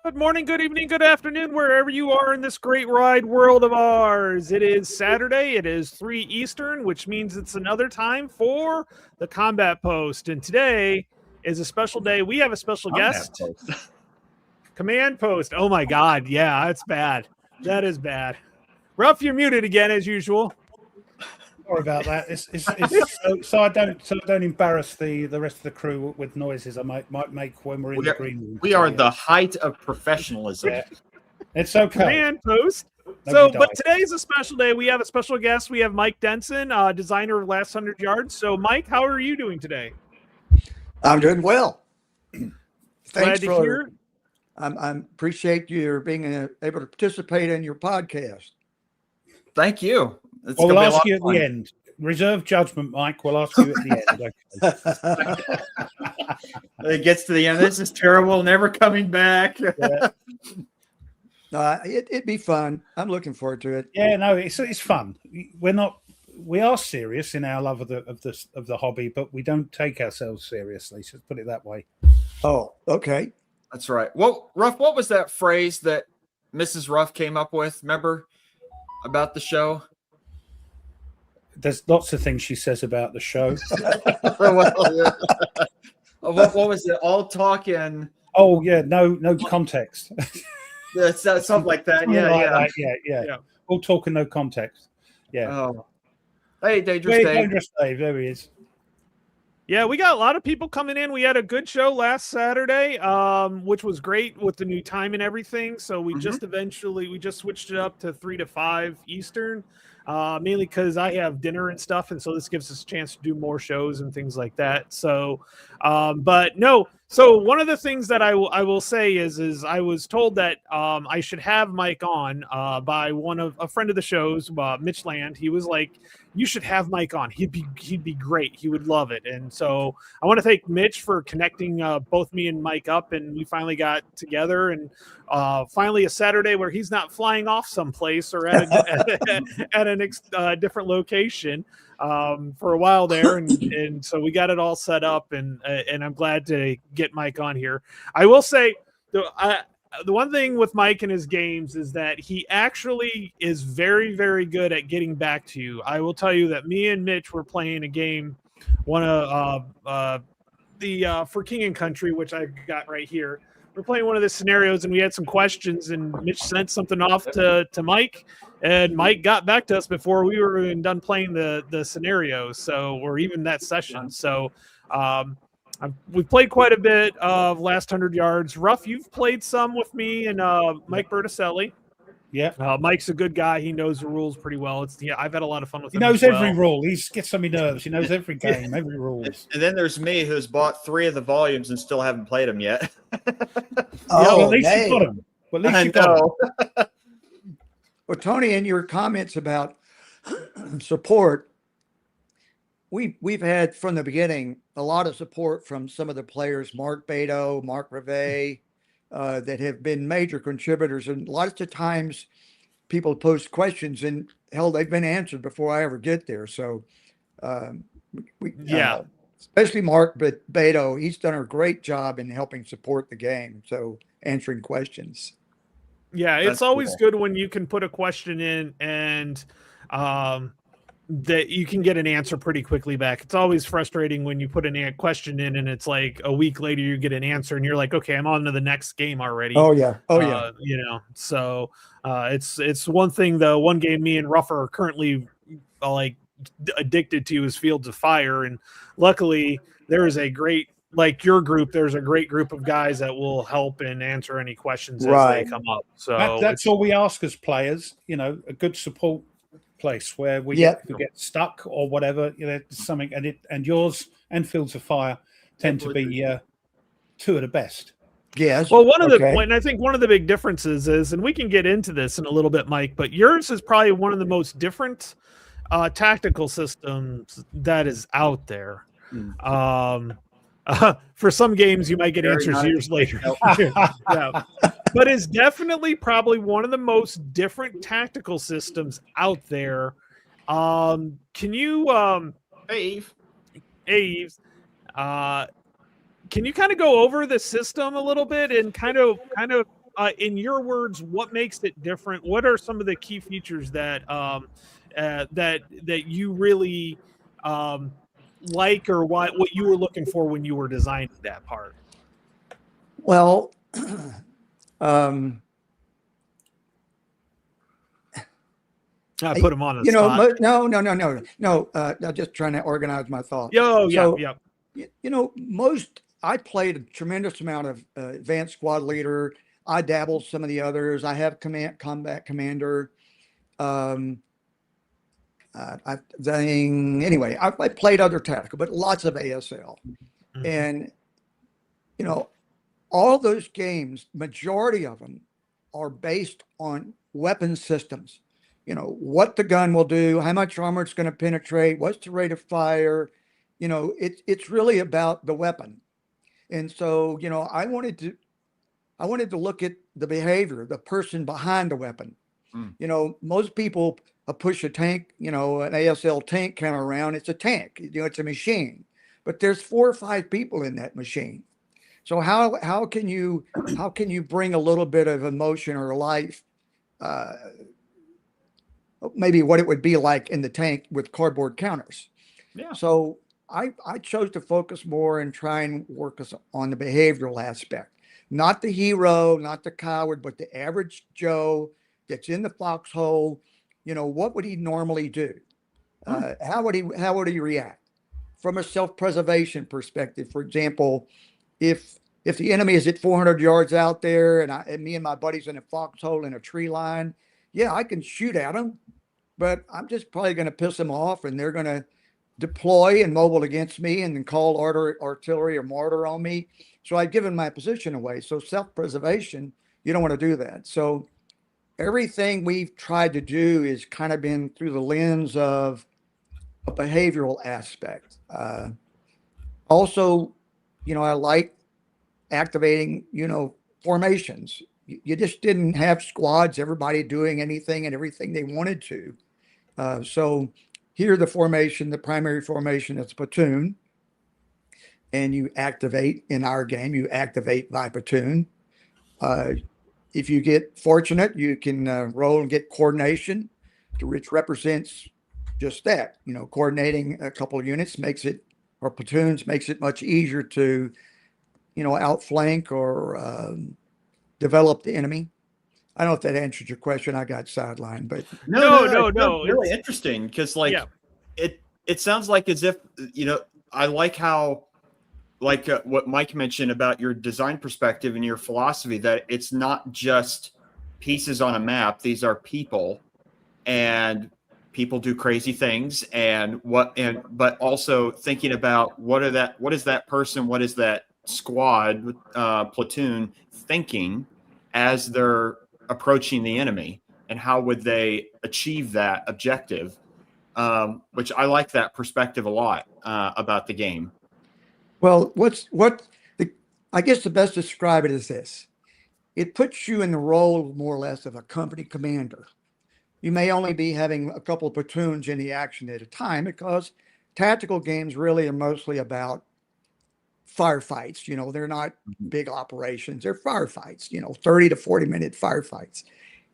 Good morning, good evening, good afternoon, wherever you are in this great wide world of ours. It is Saturday. It is 3 Eastern, which means it's another time for the Combat Post. And today is a special day. We have a special guest. Command Post. Oh, my God. Yeah, that's bad. That is bad. Ruff, you're muted again, as usual. Sorry about that. So I don't embarrass the rest of the crew with noises I might make when we're in the green room. We are the height of professionalism. Yeah. It's okay. Command Post. But today's a special day. We have a special guest. We have Mike Denson, designer of Last 100 Yards. So, Mike, how are you doing today? I'm doing well. Glad to hear. I appreciate you being able to participate in your podcast. Thank you. We'll ask you at the end. Reserve judgment, Mike. We'll ask you at the end. It gets to the end. This is terrible. Never coming back. Yeah. It'd be fun. I'm looking forward to it. Yeah, no, it's fun. We are serious in our love of the hobby, but we don't take ourselves seriously. So put it that way. Oh, okay. That's right. Well, Ruff, what was that phrase that Mrs. Ruff came up with? Remember about the show? There's lots of things she says about the show. What was it? All talk and oh yeah, no context. That's something like that. Yeah. All talk and no context. Yeah. Oh. Hey, Dangerous Dave. Dangerous Dave. There he is. Yeah, we got a lot of people coming in. We had a good show last Saturday, which was great with the new time and everything. So we just switched it up to 3 to 5 Eastern. Mainly because I have dinner and stuff, and so this gives us a chance to do more shows and things like that. So, So one of the things that I will say is I was told that I should have Mike on by a friend of the show's, Mitch Land. He was like, "You should have Mike on. He'd be great. He would love it." And so I want to thank Mitch for connecting both me and Mike up, and we finally got together. And finally a Saturday where he's not flying off someplace or at a different location for a while there, and so we got it all set up, and I'm glad to get Mike on here. I will say the one thing with Mike and his games is that he actually is very, very good at getting back to you. I will tell you that me and Mitch were playing a game, for King and Country, which I've got right here. We're playing one of the scenarios, and we had some questions, and Mitch sent something off to Mike, and Mike got back to us before we were even done playing the scenario, or even that session. So we've played quite a bit of Last 100 Yards. Ruff, you've played some with me and Mike Berticelli. Yeah. Mike's a good guy. He knows the rules pretty well. I've had a lot of fun with him. He knows every rule. He gets on my nerves. He knows every game, every rules. And then there's me, who's bought 3 of the volumes and still haven't played them yet. At least you got them. At least you got them. Well, Tony, in your comments about support, we've had from the beginning a lot of support from some of the players, Mark Beto, Mark Reve, that have been major contributors. And lots of times people post questions and hell, they've been answered before I ever get there. So, especially Mark Beto, he's done a great job in helping support the game. So answering questions. Yeah, it's always good when you can put a question in and that you can get an answer pretty quickly back. It's always frustrating when you put a question in and it's like a week later you get an answer and you're like, okay, I'm on to the next game already. Oh yeah. So it's one thing. The one game me and Ruffer are currently addicted to is Fields of Fire, and luckily there is a great, like your group, there's a great group of guys that will help and answer any questions as they come up. So that's all we ask as players, a good support place where we get stuck or whatever, something, and yours and Fields of Fire tend to be two of the best. Yes. Well, I think one of the big differences is, and we can get into this in a little bit, Mike, but yours is probably one of the most different tactical systems that is out there. For some games, you might get answers years later. Yeah. But it's definitely probably one of the most different tactical systems out there. Can you, Hey, Yves, can you kind of go over the system a little bit and kind of in your words, what makes it different? What are some of the key features that that you really like, or what you were looking for when you were designing that part? Well, um, I put him on the you know, spot. no. I'm just trying to organize my thoughts. Yo, yeah, So, yeah. you know, I played a tremendous amount of advanced squad leader. I dabbled some of the others. I have combat commander. Um, I played other tactical, but lots of ASL. Mhm. And, you know, all those games, majority of them are based on weapon systems. You know, what the gun will do, how much armor it's going to penetrate, what's the rate of fire. You know, it's really about the weapon. And so, you know, I wanted to look at the behavior, the person behind the weapon. Mm. You know, most people push a tank, you know, an ASL tank camera around. It's a tank, you know, it's a machine, but there's 4 or 5 people in that machine. So how can you bring a little bit of emotion or life, uh, maybe what it would be like in the tank with cardboard counters? Yeah. So I chose to focus more and try and work on the behavioral aspect, not the hero, not the coward, but the average Joe that's in the foxhole. You know, what would he normally do? How would he react from a self-preservation perspective? For example, if the enemy is at 400 yards out there and me and my buddies in a foxhole in a tree line, yeah, I can shoot at them, but I'm just probably going to piss them off and they're going to deploy and mobile against me and then call artillery or mortar on me. So I've given my position away. So self-preservation, you don't want to do that. So everything we've tried to do is kind of been through the lens of a behavioral aspect. Also, you know, I like activating, you know, formations. You just didn't have squads, everybody doing anything and everything they wanted to. So here, the primary formation is platoon, and you activate in our game, you activate by platoon. If you get fortunate, you can roll and get coordination, which represents just that. You know, coordinating a couple of units or platoons makes it much easier to, you know, outflank or develop the enemy. I don't know if that answered your question. I got sidelined, but No, It's really interesting because, like, Yeah. it sounds like as if, you know, I like how, like what Mike mentioned about your design perspective and your philosophy, that it's not just pieces on a map. These are people, and people do crazy things, but also thinking about what is that person, what is that squad, platoon thinking as they're approaching the enemy, and how would they achieve that objective, which I like that perspective a lot about the game. well, I guess the best to describe it is this. It puts you in the role more or less of a company commander. You may only be having a couple of platoons in the action at a time because tactical games really are mostly about firefights. You know, they're not big operations, they're firefights, you know, 30 to 40-minute firefights.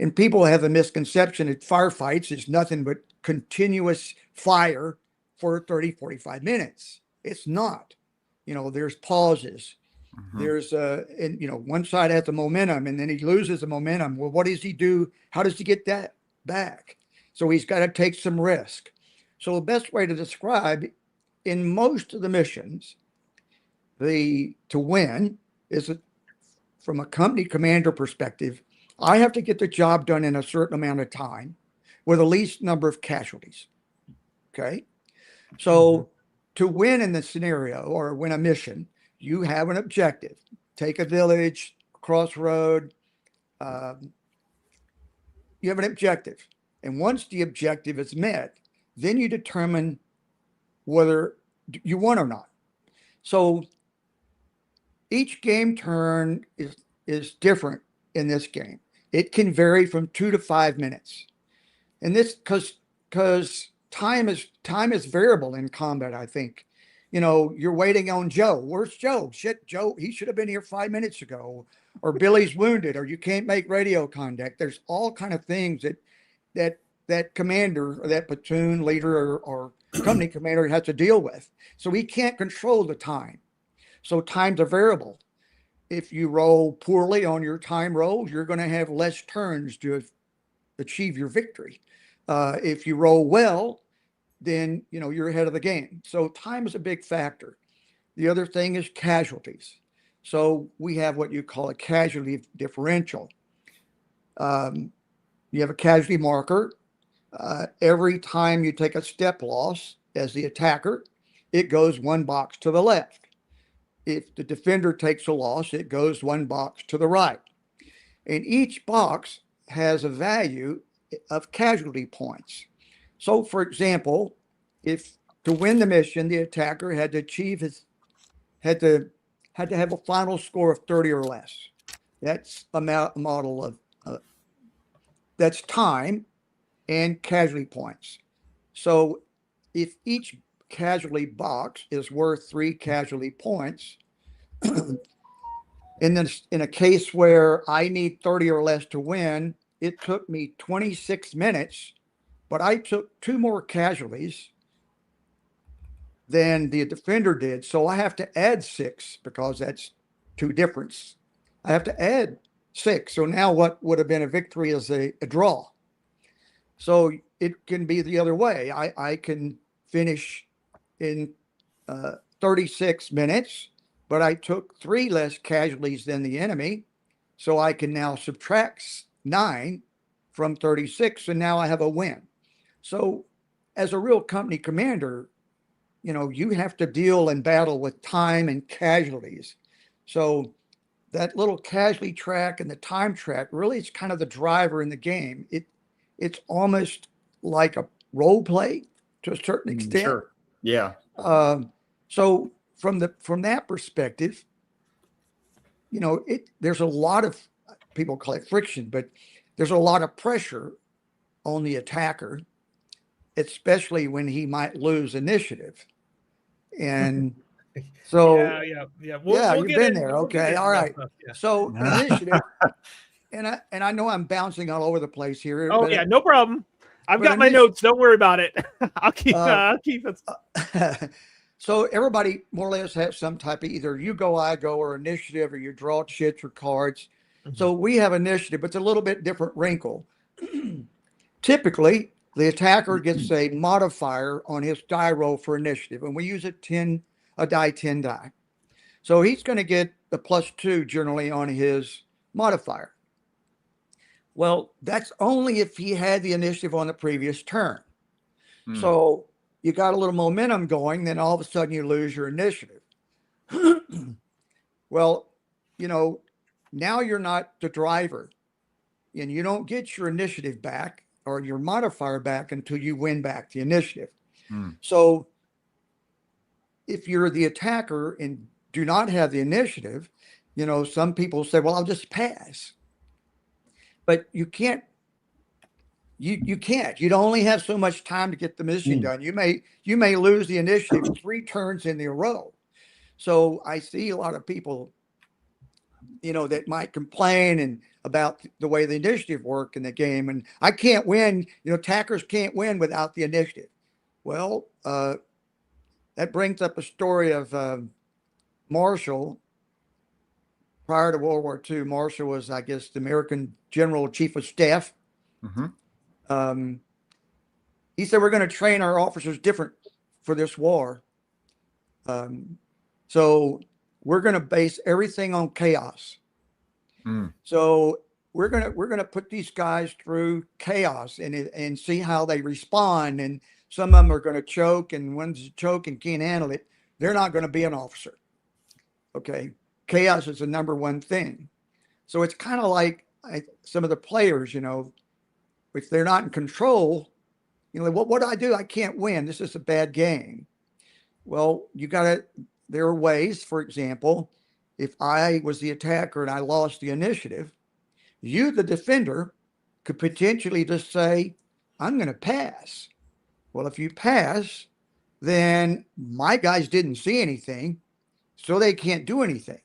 And people have a misconception that firefights is nothing but continuous fire for 30, 45 minutes. It's not. You know, there's pauses. There's and you know, one side has the momentum and then he loses the momentum. Well, what does he do? How does he get that back? So he's got to take some risk. So the best way to describe in most of the missions, to win is from a company commander perspective, I have to get the job done in a certain amount of time with the least number of casualties. Okay. So to win in the scenario or win a mission, you have an objective. Take a village, crossroad. You have an objective. And once the objective is met, then you determine whether you won or not. So each game turn is different in this game. It can vary from 2 to 5 minutes. And this because time is variable in combat, I think. you're waiting on Joe. Where's Joe? Shit, Joe, he should have been here 5 minutes ago. Or Billy's wounded, or you can't make radio contact. There's all kind of things that commander or that platoon leader or company commander has to deal with. So he can't control the time. So time's a variable. If you roll poorly on your time rolls, you're going to have less turns to achieve your victory. If you roll well, then you're ahead of the game. So time is a big factor. The other thing is casualties. So we have what you call a casualty differential. You have a casualty marker. Every time you take a step loss as the attacker, it goes one box to the left. If the defender takes a loss, it goes one box to the right. And each box has a value of casualty points. So, for example, if to win the mission, the attacker had to had to have a final score of 30 or less. That's a model of that's time and casualty points. So, if each casualty box is worth 3 casualty points, in a case where I need 30 or less to win, it took me 26 minutes, but I took 2 more casualties than the defender did. So I have to add 6 because that's 2 difference. I have to add 6. So now what would have been a victory is a draw. So it can be the other way. I can finish in 36 minutes, but I took 3 less casualties than the enemy. So I can now subtract 9 from 36, and now I have a win. So as a real company commander, you have to deal and battle with time and casualties. So that little casualty track and the time track really is kind of the driver in the game. It's almost like a role play to a certain extent. Sure. Yeah. So from that perspective, there's a lot of, people call it friction, but there's a lot of pressure on the attacker, especially when he might lose initiative. And so yeah. You've been there. Okay. All right. Yeah. So initiative, and I know I'm bouncing all over the place here. Oh yeah, no problem. I've got my notes. Don't worry about it. I'll keep it. So everybody more or less has some type of either you go, I go, or initiative, or you draw chits or cards. Mm-hmm. So we have initiative, but it's a little bit different wrinkle. Typically, the attacker gets a modifier on his die roll for initiative, and we use a 10 die. So he's going to get the +2 generally on his modifier. Well, that's only if he had the initiative on the previous turn. So you got a little momentum going, then all of a sudden you lose your initiative. Well, now you're not the driver, and you don't get your initiative back or your modifier back until you win back the initiative. So if you're the attacker and do not have the initiative, some people say, well, I'll just pass. But you can't. You can't. You'd only have so much time to get the mission done. You may lose the initiative 3 turns in a row. So I see a lot of people, that might complain about the way the initiative work in the game, and I can't win. Attackers can't win without the initiative. Well, that brings up a story of Marshall. Prior to World War II, Marshall was, I guess, the American General Chief of Staff. Mm-hmm. He said, we're going to train our officers different for this war. So we're going to base everything on chaos. So we're going to put these guys through chaos and see how they respond. And some of them are going to choke, and one's choke and can't handle it. They're not going to be an officer. Okay. Chaos is the number one thing. So it's kind of like some of the players, if they're not in control, what do I do? I can't win. This is a bad game. Well, there are ways, for example, if I was the attacker and I lost the initiative, you, the defender, could potentially just say, I'm going to pass. Well, if you pass, then my guys didn't see anything, so they can't do anything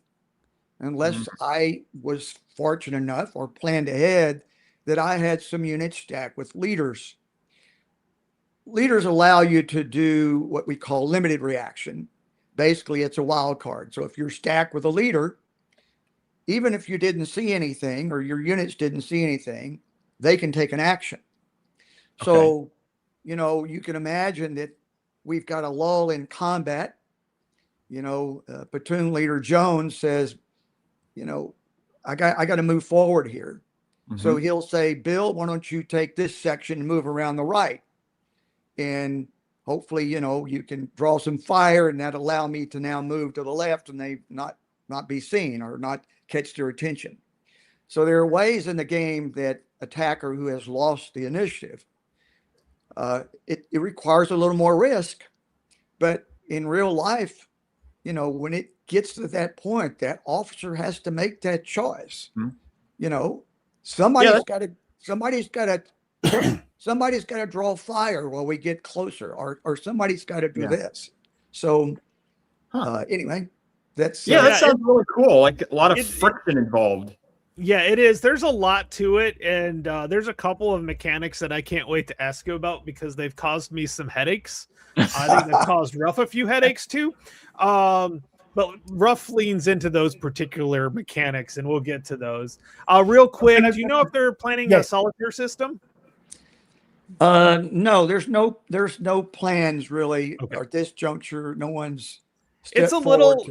unless I was fortunate enough or planned ahead that I had some units stacked with leaders. Leaders allow you to do what we call limited reaction. Basically, it's a wild card. So if you're stacked with a leader, even if you didn't see anything or your units didn't see anything, they can take an action. Okay. So, you can imagine that we've got a lull in combat. Platoon leader Jones says, I got to move forward here. So he'll say, Bill, why don't you take this section and move around the right? And hopefully, you can draw some fire and that allow me to now move to the left and they not be seen or not catch their attention. So there are ways in the game that attacker who has lost the initiative, it requires a little more risk, but in real life, when it gets to that point, that officer has to make that choice. Somebody's got to draw fire while we get closer, or somebody's got to do this. So anyway, that sounds really cool. Like a lot of friction involved. Yeah, it is. There's a lot to it, and there's a couple of mechanics that I can't wait to ask you about because they've caused me some headaches. I think they've caused Ruff a few headaches too. But Ruff leans into those particular mechanics, and we'll get to those. Real quick, do you know if they're planning a solitaire system? No, there's no plans really at this juncture. No one's. It's a little.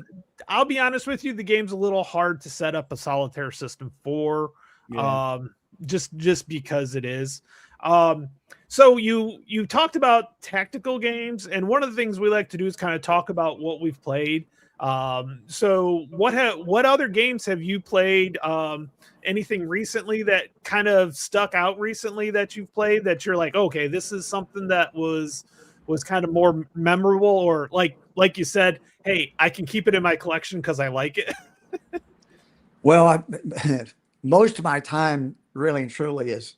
I'll be honest with you. The game's a little hard to set up a solitaire system for, just because it is. So you talked about tactical games, and one of the things we like to do is kind of talk about what we've played. So what other games have you played? Anything recently that kind of stuck out recently that you've played that you're like, okay, this is something that was kind of more memorable, or like you said, hey, I can keep it in my collection because I like it. Well, most of my time really and truly is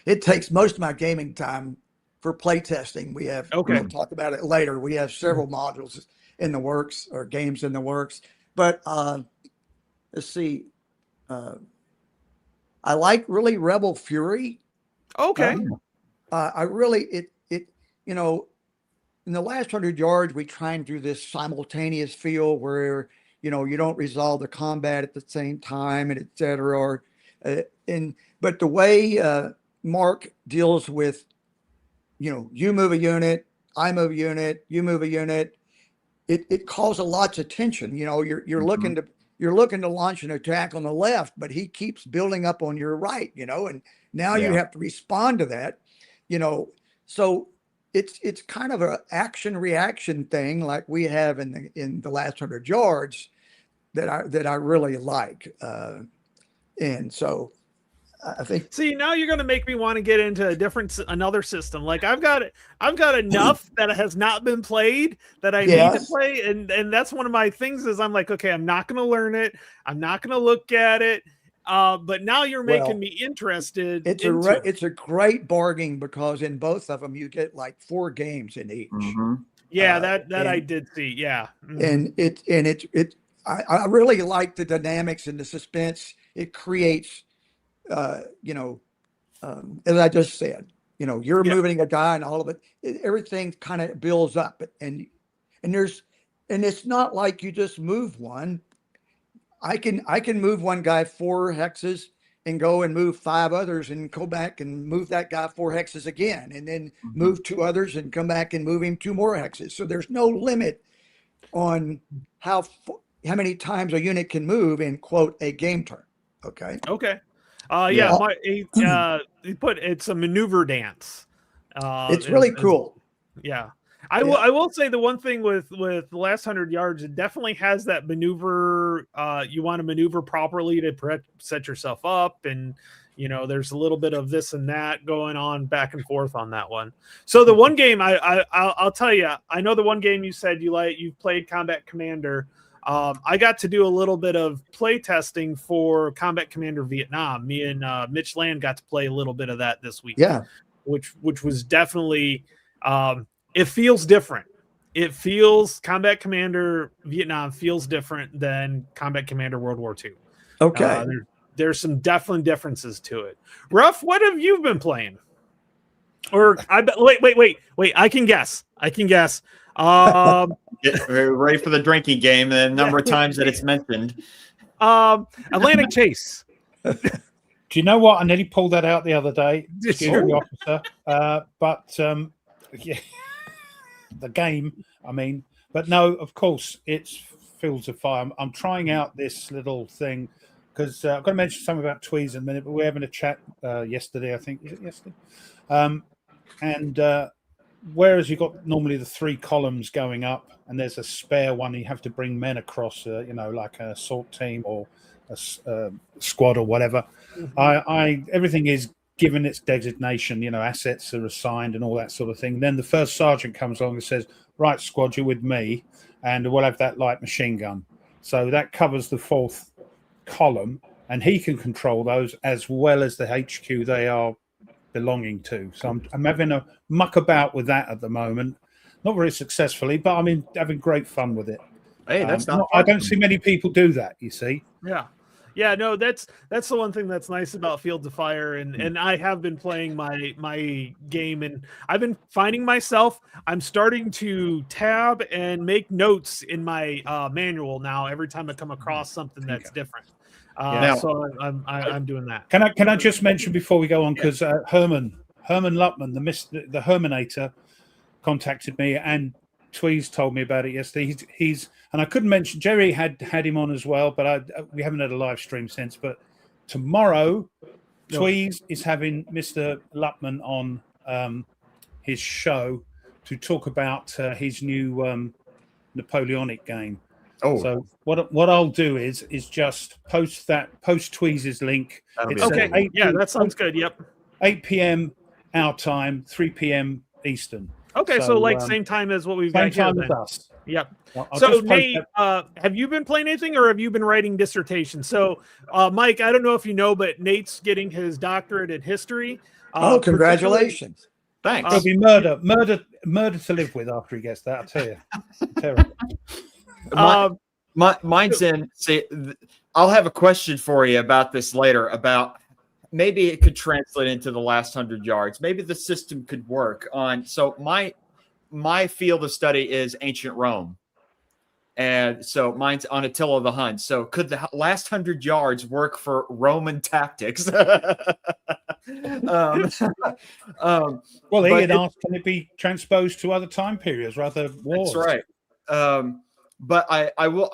it takes most of my gaming time for play testing. We have, we'll talk about it later. We have several modules in the works or games in the works, but let's see. I like really Rebel Fury. Okay. I really, in the last 100 yards, we try and do this simultaneous feel where, you don't resolve the combat at the same time and et cetera. But the way Mark deals with, you move a unit, I move a unit, you move a unit, it calls a lot's attention. You're looking to launch an attack on the left, but he keeps building up on your right, and now you have to respond to that, so it's kind of an action reaction thing like we have in the last 100 yards that I really like. And so I think. See, now you're going to make me want to get into another system. Like I've got enough that has not been played that I need to play. And that's one of my things is I'm like, okay, I'm not going to learn it. I'm not going to look at it. But now you're making me interested. It's a great bargain because in both of them, you get like 4 games in each. Yeah, that I did see. Yeah. And I really like the dynamics and the suspense it creates. As I just said, you're moving a guy and all of it, everything kind of builds up and it's not like you just move one. I can move one guy 4 hexes and go and move 5 others and go back and move that guy 4 hexes again, and then move 2 others and come back and move him 2 more hexes. So there's no limit on how many times a unit can move in quote a game turn. Okay. It's a maneuver dance. It's really cool. Yeah. I will say the one thing with the last 100 yards, it definitely has that maneuver. You want to maneuver properly to set yourself up, and there's a little bit of this and that going on back and forth on that one. So the one game I'll tell you, I know the one game you said you've played Combat Commander. I got to do a little bit of play testing for Combat Commander Vietnam. Me and Mitch Land got to play a little bit of that this week. Yeah, which was definitely It feels different. It feels Combat Commander Vietnam feels different than Combat Commander World War II. Okay. There's some definitely differences to it. Ruff, what have you been playing? Or wait. I can guess. Get ready for the drinking game. The number of times that it's mentioned. Atlantic Chase. Do you know what? I nearly pulled that out the other day. Excuse me, officer. Yeah, the game. I mean, but no, of course, it's Fields of Fire. I'm trying out this little thing because I've got to mention something about Tweez in a minute. But we're having a chat yesterday. I think is it yesterday? Whereas you've got normally the 3 columns going up, and there's a spare one, you have to bring men across, like an assault team or a squad or whatever. Mm-hmm. Everything is given its designation, assets are assigned and all that sort of thing. Then the first sergeant comes along and says, right, squad, you're with me, and we'll have that light machine gun. So that covers the 4th column, and he can control those as well as the HQ they are belonging to. So I'm having a muck about with that at the moment. Not very successfully, but I'm having great fun with it. Hey, that's I don't see many people do that, you see. Yeah, no, that's the one thing that's nice about Fields of Fire, and I have been playing my game, and I've been finding myself. I'm starting to tab and make notes in my manual now every time I come across something that's different. So I'm doing that. Can I just mention before we go on, because Herman Lutman, the Herminator, contacted me, and Tweez told me about it yesterday. He's and I couldn't mention Jerry had him on as well, but we haven't had a live stream since. But tomorrow, Tweez is having Mr. Lutman on his show to talk about his new Napoleonic game. Oh, so what I'll do is just post Tweez's link. Okay, that sounds good. Yep, 8 p.m. our time, 3 p.m. Eastern. Okay, so same time as what we've got here. Same time as us. Yep. I'll so Nate, have you been playing anything, or have you been writing dissertations? So, Mike, I don't know if you know, but Nate's getting his doctorate in history. Congratulations! Thanks. There'll be murder to live with after he gets that. I'll tell you. Terrible. Mine's in. See, I'll have a question for you about this later. About maybe it could translate into the last 100 yards. Maybe the system could work on. So my field of study is ancient Rome, and so mine's on Attila the Hun. So could the last 100 yards work for Roman tactics? Well, Ian asked, can it be transposed to other time periods, rather wars? That's right. But I will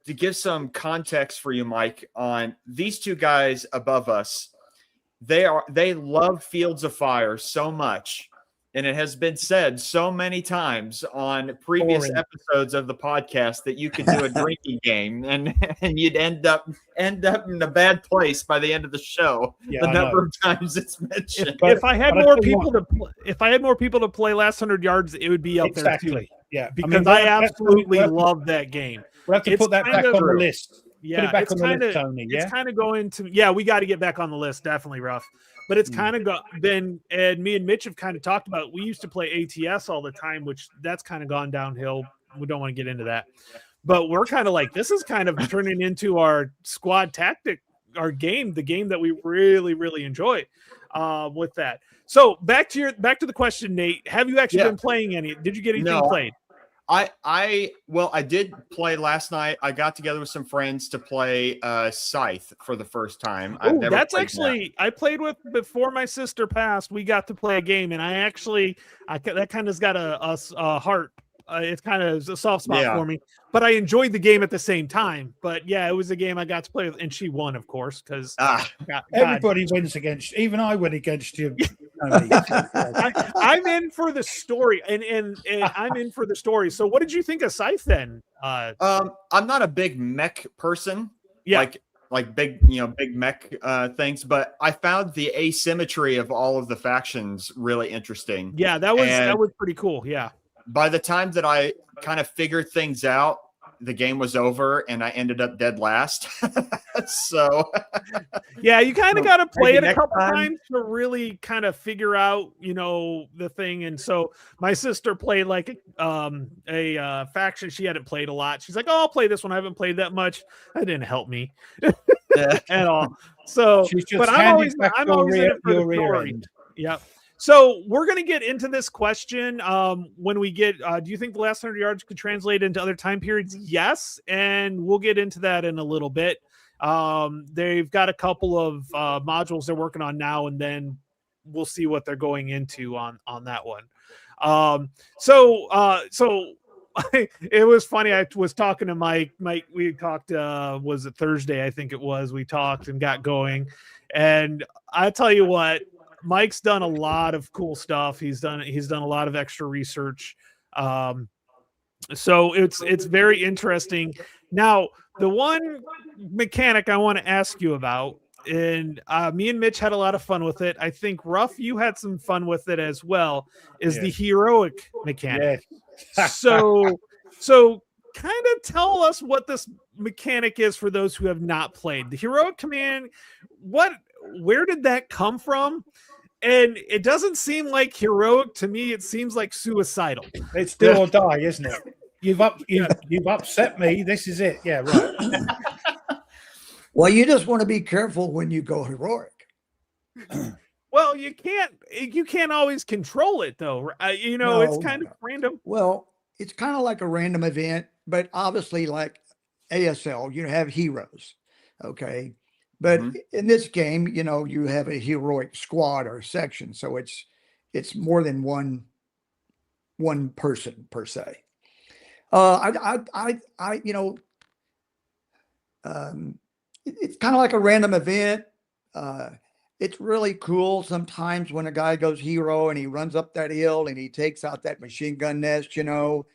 to give some context for you, Mike, on these two guys above us. They love Fields of Fire so much, and it has been said so many times on previous episodes of the podcast that you could do a drinking game and you'd end up in a bad place by the end of the show. The number of times it's mentioned. If I had more people to play last 100 yards, it would be up there too. Yeah, because I absolutely love that game. We'll have to put that back on the list. Yeah, it's kind of going to. Yeah, we got to get back on the list. Definitely, Ruff. But it's kind of been, and me and Mitch have kind of talked about. We used to play ATS all the time, which that's kind of gone downhill. We don't want to get into that, but we're kind of like, this is kind of turning into our squad tactic, our game, the game that we really, really enjoy with that. So back to the question, Nate. Have you actually been playing any? Did you get anything played? I did play last night. I got together with some friends to play Scythe for the first time. I played with before my sister passed. We got to play a game, and that kind of's got a heart. It's kind of a soft spot for me, but I enjoyed the game at the same time. But yeah, it was a game I got to play with, and she won, of course, because everybody wins against you. Even I win against you. I'm in for the story, and I'm in for the story. So, what did you think of Scythe then? I'm not a big mech person. Yeah. Like big mech things, but I found the asymmetry of all of the factions really interesting. Yeah, that was pretty cool. Yeah. By the time that I kind of figured things out, the game was over and I ended up dead last. So yeah, you kind of got to play maybe it a next couple time. times to really kind of figure out, the thing. And so my sister played like a faction she hadn't played a lot. She's like, "Oh, I'll play this one. I haven't played that much." That didn't help me at all. So, She's just but I'm handed always back in your it for the rear story. end. Yep. So we're going to get into this question when we get, do you think the last 100 yards could translate into other time periods? Yes. And we'll get into that in a little bit. They've got a couple of modules they're working on now, and then we'll see what they're going into on that one. So it was funny. I was talking to Mike. We talked, was it Thursday? I think it was. We talked and got going. And I tell you what, Mike's done a lot of cool stuff. He's done a lot of extra research. So it's very interesting. Now, the one mechanic I want to ask you about, and me and Mitch had a lot of fun with it. I think Ruff, you had some fun with it as well, is the heroic mechanic. Yes. So kind of tell us what this mechanic is for those who have not played. The heroic command, where did that come from? And it doesn't seem like heroic to me. It seems like suicidal. It's do or die, isn't it? You've upset me. This is it. Yeah, right. Well, you just want to be careful when you go heroic. Well, you can't always control it though. No, it's kind of random. Well, it's kind of like a random event, but obviously like ASL, you have heroes. Okay. But in this game, you have a heroic squad or section. So it's more than one person per se. It's kind of like a random event. It's really cool sometimes when a guy goes hero and he runs up that hill and he takes out that machine gun nest, and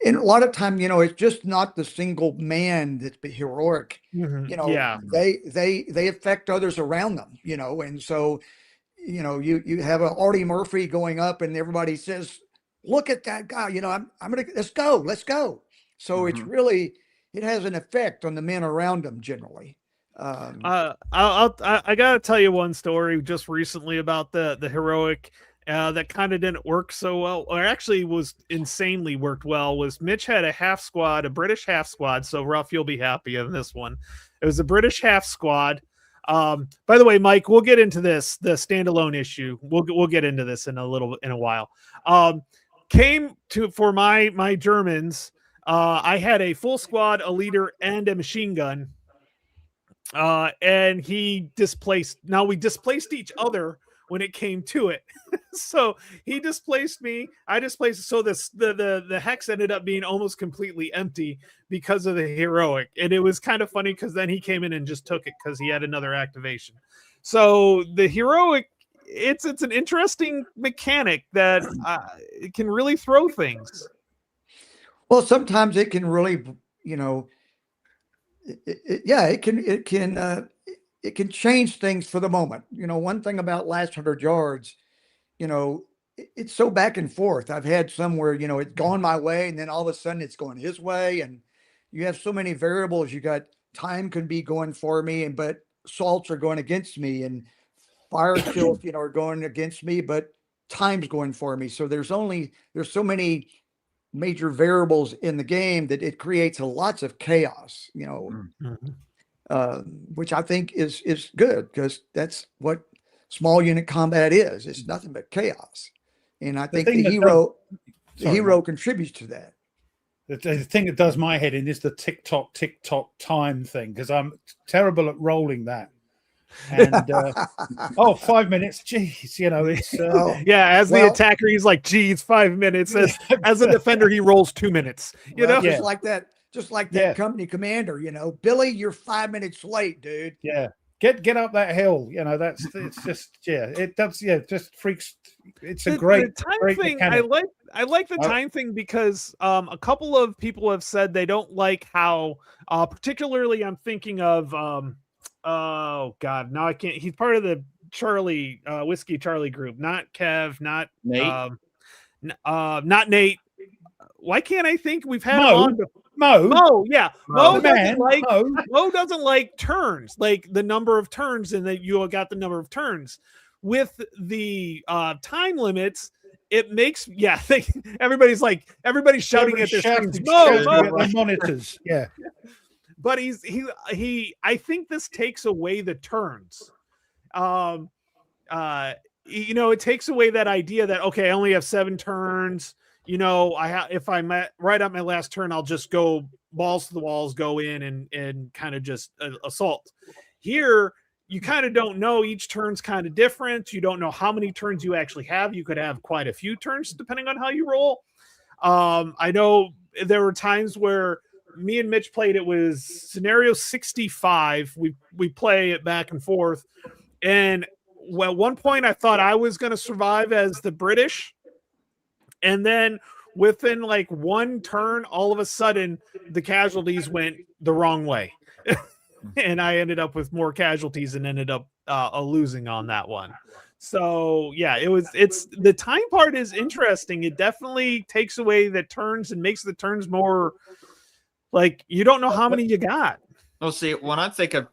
a lot of time, it's just not the single man that's heroic. They affect others around them, and so you have an Artie Murphy going up and everybody says, "Look at that guy," I'm gonna let's go. So it's really, it has an effect on the men around them generally. I gotta tell you one story just recently about the heroic that kind of didn't work so well, or actually was insanely worked well. Was Mitch had a British half squad. So Ruff, you'll be happy in this one. It was a British half squad. By the way, Mike, we'll get into the standalone issue. We'll get into this in a while. For my Germans. I had a full squad, a leader, and a machine gun. And we displaced each other when it came to it. So he displaced me, I displaced. So the hex ended up being almost completely empty because of the heroic. And it was kind of funny because then he came in and just took it because he had another activation. So the heroic, it's an interesting mechanic that it can really throw things. Well, sometimes it can really, it can change things for the moment. One thing about last 100 yards, it's so back and forth. I've had some where, it's gone my way and then all of a sudden it's going his way. And you have so many variables. You got time can be going for me, but salts are going against me, and fire kills, are going against me, but time's going for me. So there's so many major variables in the game that it creates lots of chaos, which I think is good, because that's what small unit combat is. It's nothing but chaos. And I think the hero contributes to that. The thing that does my head in is the tick-tock time thing, because I'm terrible at rolling that. And 5 minutes, geez, it's the attacker, he's like, geez, 5 minutes. As a defender, he rolls 2 minutes. Just like that company commander. Billy, you're 5 minutes late, dude. Yeah, get up that hill. It's just it does. Yeah, just freaks. It's a great time thing. Mechanic. I like the time thing because a couple of people have said they don't like how, particularly I'm thinking of oh God, now I can't. He's part of the Charlie Whiskey Charlie group, not Kev, not Nate. Not Nate. Why can't I think we've had him Mo. on? Mo. Mo, yeah. Mo The doesn't man, like Mo. Mo doesn't like turns, like the number of turns, and that you got the number of turns. With the time limits, it makes everybody's shouting at their screens. Mo, Shouting Mo. at their monitors. Yeah. But he I think this takes away the turns. It takes away that idea that, okay, I only have 7 turns. If I'm right at my last turn, I'll just go balls to the walls, go in and kind of just assault. Here, you kind of don't know. Each turn's kind of different. You don't know how many turns you actually have. You could have quite a few turns depending on how you roll. I know there were times where me and Mitch played. It was scenario 65. We play it back and forth, and at one point I thought I was going to survive as the British, and then within like one turn, all of a sudden the casualties went the wrong way, and I ended up with more casualties and ended up losing on that one. So yeah, it's the time part is interesting. It definitely takes away the turns and makes the turns more like you don't know how many you got. Well, see, when I think of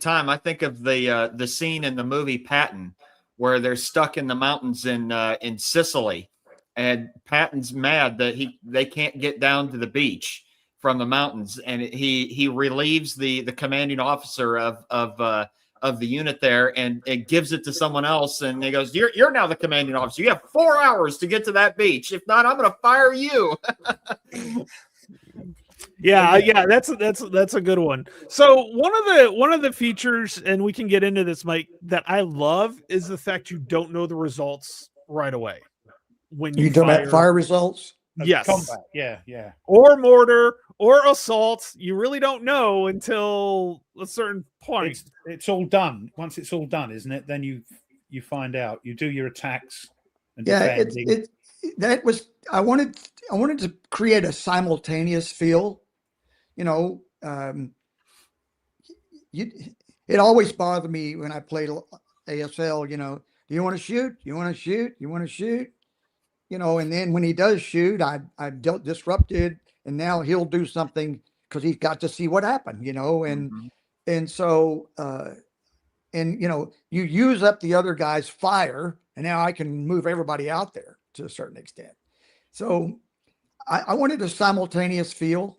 time, I think of the scene in the movie Patton where they're stuck in the mountains in Sicily, and Patton's mad that they can't get down to the beach from the mountains, and he relieves the commanding officer of the unit there, and it gives it to someone else, and he goes, "You're now the commanding officer. You have 4 hours to get to that beach. If not, I'm going to fire you." Yeah, that's a good one. So one of the features, and we can get into this, Mike, that I love is the fact you don't know the results right away when you talking about fire results. Yes, combat. Yeah, or mortar or assault. You really don't know until a certain point. It's all done. Once it's all done, isn't it? Then you find out. You do your attacks. And defending. I wanted to create a simultaneous feel. It always bothered me when I played ASL. Do you want to shoot? You want to shoot? You want to shoot? And then when he does shoot, I disrupted, and now he'll do something because he's got to see what happened. And so you use up the other guy's fire, and now I can move everybody out there to a certain extent. So I wanted a simultaneous feel.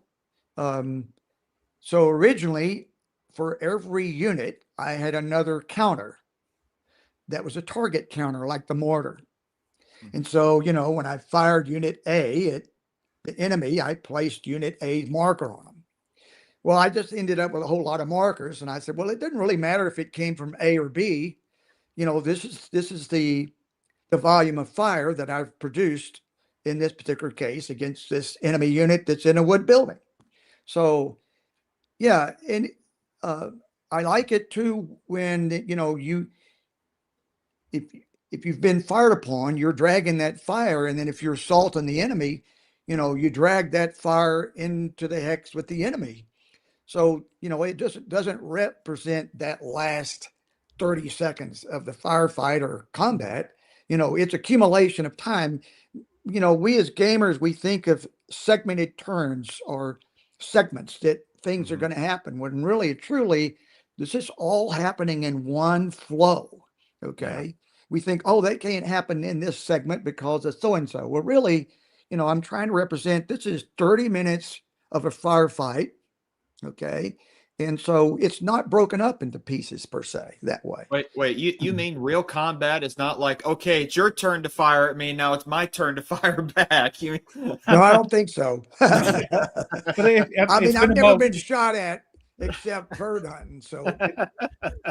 So originally, for every unit, I had another counter that was a target counter, like the mortar. And so, when I fired unit A at the enemy, I placed unit A's marker on them. Well, I just ended up with a whole lot of markers, and I said, well, it doesn't really matter if it came from A or B. This is the volume of fire that I've produced in this particular case against this enemy unit that's in a wood building. So, yeah, and I like it too when if you've been fired upon, you're dragging that fire, and then if you're assaulting the enemy, you drag that fire into the hex with the enemy. So it doesn't represent that last 30 seconds of the firefight or combat. It's accumulation of time. We as gamers, we think of segmented turns or segments that things are going to happen, when really, truly, this is all happening in one flow. Okay. Yeah. We think, oh, that can't happen in this segment because of so-and-so. Well, really, I'm trying to represent, this is 30 minutes of a firefight. Okay. And so it's not broken up into pieces per se that way. Wait, you mean real combat is not like, okay, it's your turn to fire at me, now it's my turn to fire back? No, I don't think so. I've never been shot at except bird hunting. So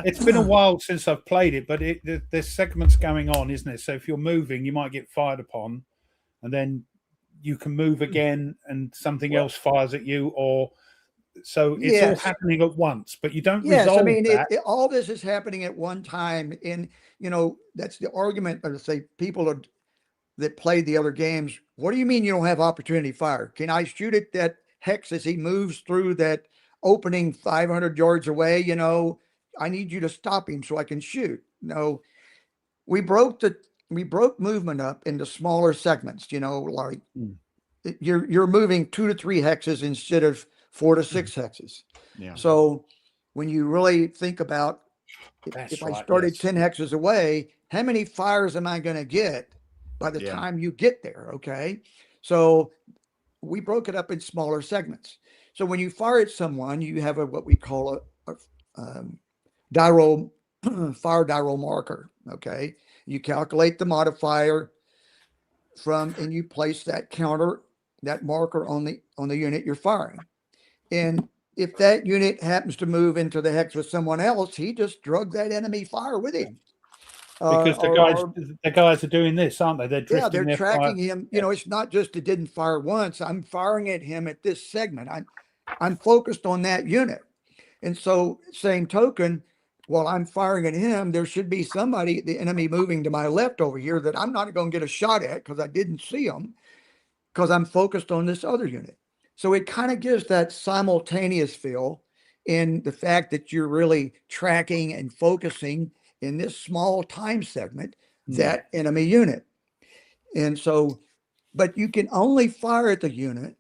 it's been a while since I've played it, but there's segments going on, isn't it? So if you're moving, you might get fired upon, and then you can move again and something else fires at you, or so it's all happening at once, but you don't resolve that. All this is happening at one time. And, that's the argument of, say, people that played the other games. What do you mean you don't have opportunity fire? Can I shoot at that hex as he moves through that opening 500 yards away? I need you to stop him so I can shoot. No, we broke we broke movement up into smaller segments, like Mm. you're moving 2 to 3 hexes instead of 4 to 6 hexes. Yeah. So when you really think about That's if I right, started yes. 10 hexes away, how many fires am I going to get by the Yeah. time you get there? Okay. So we broke it up in smaller segments. So when you fire at someone, you have what we call a die roll, fire die roll marker. Okay. You calculate the modifier and you place that marker on the unit you're firing. And if that unit happens to move into the hex with someone else, he just drug that enemy fire with him. Because the guys are doing this, aren't they? They're drifting. They're their tracking fire. him. It's not just it didn't fire once. I'm firing at him at this segment. I'm focused on that unit. And so, same token, while I'm firing at him, there should be the enemy moving to my left over here that I'm not going to get a shot at because I didn't see him because I'm focused on this other unit. So it kind of gives that simultaneous feel in the fact that you're really tracking and focusing in this small time segment that enemy unit. And so, but you can only fire at the unit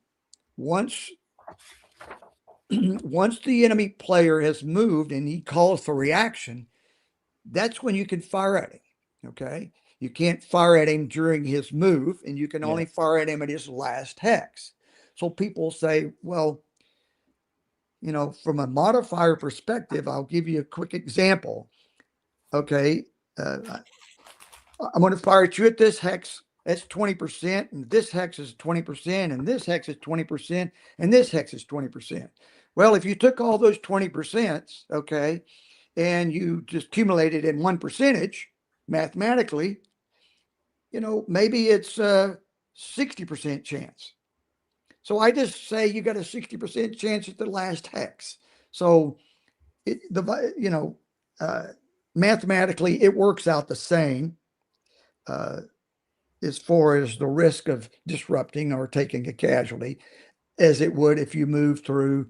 once the enemy player has moved and he calls for reaction. That's when you can fire at him. Okay. You can't fire at him during his move, and you can only fire at him at his last hex. So people say, well, from a modifier perspective, I'll give you a quick example. Okay. I'm going to fire at you at this hex. That's 20%. And this hex is 20%. And this hex is 20%. And this hex is 20%. Well, if you took all those 20%, okay, and you just accumulated in one percentage mathematically, maybe it's a 60% chance. So I just say you got a 60% chance at the last hex. So mathematically it works out the same as far as the risk of disrupting or taking a casualty as it would if you moved through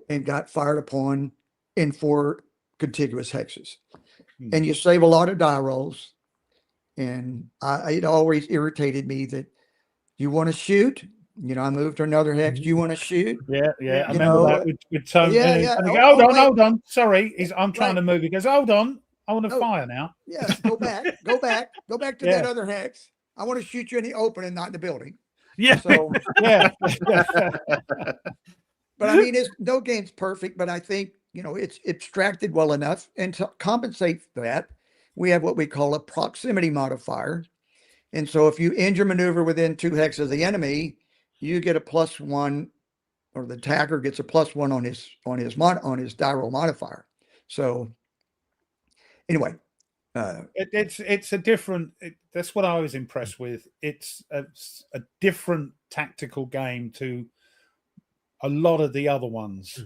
and got fired upon in 4 contiguous hexes. And you save a lot of die rolls. And it always irritated me that you want to shoot. I moved to another hex. Do you want to shoot? Yeah. I remember that with Tony. Yeah. And hold on. Sorry, I'm trying to move. He goes, hold on. I want to fire now. Yeah, go back to that other hex. I want to shoot you in the open and not in the building. Yeah. So yeah. But I mean, no game's perfect, but I think, it's abstracted well enough. And to compensate for that, we have what we call a proximity modifier. And so if you end your maneuver within 2 hexes of the enemy, you get a +1, or the attacker gets a +1 on his die roll modifier. So anyway, it's a different. That's what I was impressed with. It's a different tactical game to a lot of the other ones.